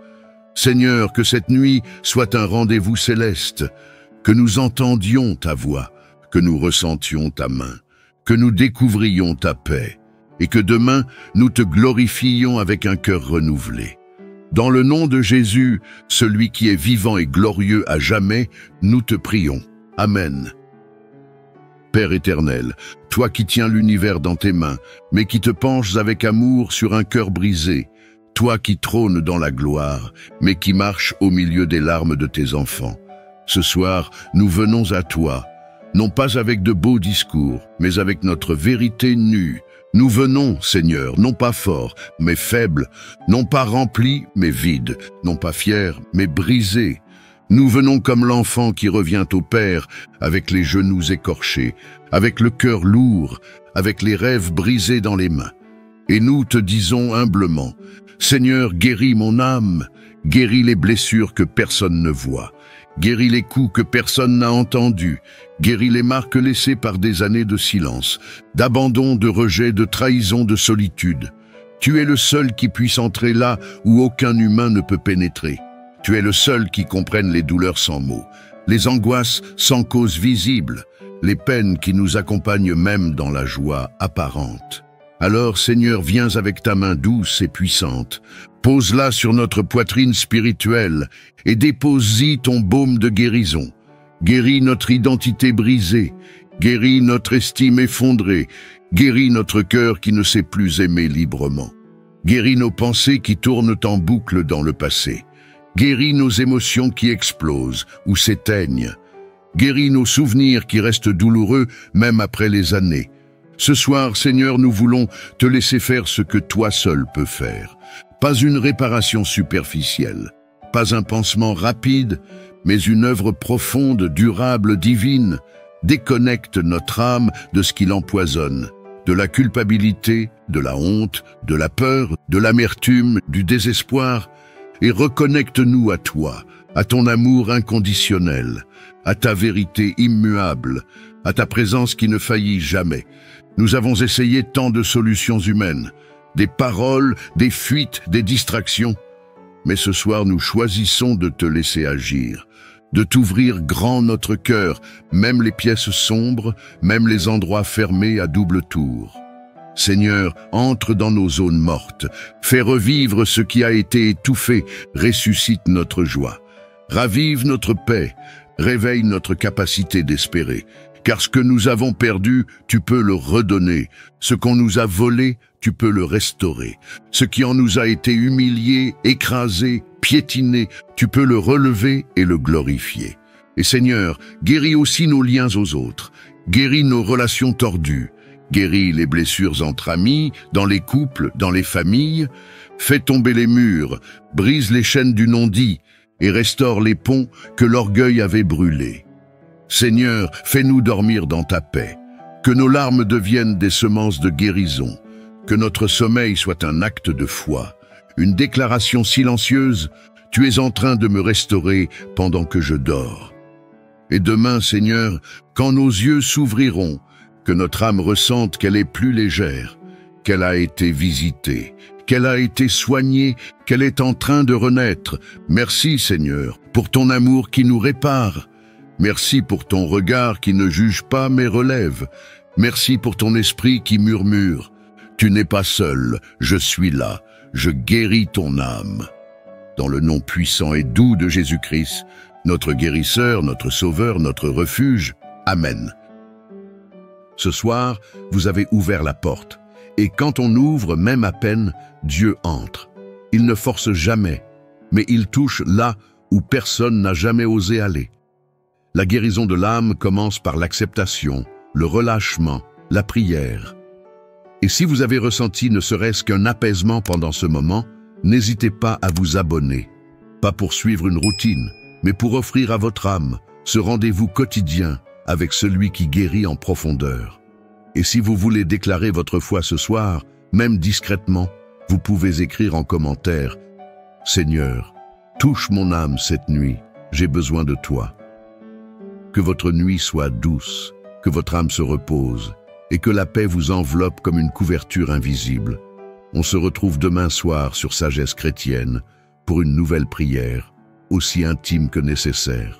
Seigneur, que cette nuit soit un rendez-vous céleste, que nous entendions ta voix, que nous ressentions ta main, que nous découvrions ta paix, et que demain nous te glorifions avec un cœur renouvelé. Dans le nom de Jésus, celui qui est vivant et glorieux à jamais, nous te prions. Amen. Père éternel, toi qui tiens l'univers dans tes mains, mais qui te penches avec amour sur un cœur brisé, toi qui trônes dans la gloire, mais qui marches au milieu des larmes de tes enfants. Ce soir, nous venons à toi, non pas avec de beaux discours, mais avec notre vérité nue. Nous venons, Seigneur, non pas forts, mais faibles, non pas remplis, mais vides, non pas fiers, mais brisés. Nous venons comme l'enfant qui revient au Père, avec les genoux écorchés, avec le cœur lourd, avec les rêves brisés dans les mains. Et nous te disons humblement, Seigneur, guéris mon âme, guéris les blessures que personne ne voit, guéris les coups que personne n'a entendus, guéris les marques laissées par des années de silence, d'abandon, de rejet, de trahison, de solitude. Tu es le seul qui puisse entrer là où aucun humain ne peut pénétrer. Tu es le seul qui comprenne les douleurs sans mots, les angoisses sans cause visible, les peines qui nous accompagnent même dans la joie apparente. Alors, Seigneur, viens avec ta main douce et puissante, pose-la sur notre poitrine spirituelle et dépose-y ton baume de guérison. Guéris notre identité brisée, guéris notre estime effondrée, guéris notre cœur qui ne sait plus aimer librement. Guéris nos pensées qui tournent en boucle dans le passé. Guéris nos émotions qui explosent ou s'éteignent. Guéris nos souvenirs qui restent douloureux même après les années. Ce soir, Seigneur, nous voulons te laisser faire ce que toi seul peux faire. Pas une réparation superficielle, pas un pansement rapide, mais une œuvre profonde, durable, divine. Déconnecte notre âme de ce qui l'empoisonne, de la culpabilité, de la honte, de la peur, de l'amertume, du désespoir, et reconnecte-nous à toi, à ton amour inconditionnel, à ta vérité immuable, à ta présence qui ne faillit jamais. Nous avons essayé tant de solutions humaines, des paroles, des fuites, des distractions. Mais ce soir, nous choisissons de te laisser agir, de t'ouvrir grand notre cœur, même les pièces sombres, même les endroits fermés à double tour. Seigneur, entre dans nos zones mortes, fais revivre ce qui a été étouffé, ressuscite notre joie. Ravive notre paix, réveille notre capacité d'espérer. Car ce que nous avons perdu, tu peux le redonner. Ce qu'on nous a volé, tu peux le restaurer. Ce qui en nous a été humilié, écrasé, piétiné, tu peux le relever et le glorifier. Et Seigneur, guéris aussi nos liens aux autres. Guéris nos relations tordues. Guéris les blessures entre amis, dans les couples, dans les familles. Fais tomber les murs, brise les chaînes du non-dit et restaure les ponts que l'orgueil avait brûlés. Seigneur, fais-nous dormir dans ta paix, que nos larmes deviennent des semences de guérison, que notre sommeil soit un acte de foi, une déclaration silencieuse, tu es en train de me restaurer pendant que je dors. Et demain, Seigneur, quand nos yeux s'ouvriront, que notre âme ressente qu'elle est plus légère, qu'elle a été visitée, qu'elle a été soignée, qu'elle est en train de renaître. Merci, Seigneur, pour ton amour qui nous répare. Merci pour ton regard qui ne juge pas mais relève. Merci pour ton esprit qui murmure. Tu n'es pas seul, je suis là, je guéris ton âme. Dans le nom puissant et doux de Jésus-Christ, notre guérisseur, notre sauveur, notre refuge. Amen. Ce soir, vous avez ouvert la porte. Et quand on ouvre, même à peine, Dieu entre. Il ne force jamais, mais il touche là où personne n'a jamais osé aller. La guérison de l'âme commence par l'acceptation, le relâchement, la prière. Et si vous avez ressenti ne serait-ce qu'un apaisement pendant ce moment, n'hésitez pas à vous abonner. Pas pour suivre une routine, mais pour offrir à votre âme ce rendez-vous quotidien avec celui qui guérit en profondeur. Et si vous voulez déclarer votre foi ce soir, même discrètement, vous pouvez écrire en commentaire « Seigneur, touche mon âme cette nuit, j'ai besoin de toi ». Que votre nuit soit douce, que votre âme se repose et que la paix vous enveloppe comme une couverture invisible. On se retrouve demain soir sur Sagesse chrétienne pour une nouvelle prière, aussi intime que nécessaire.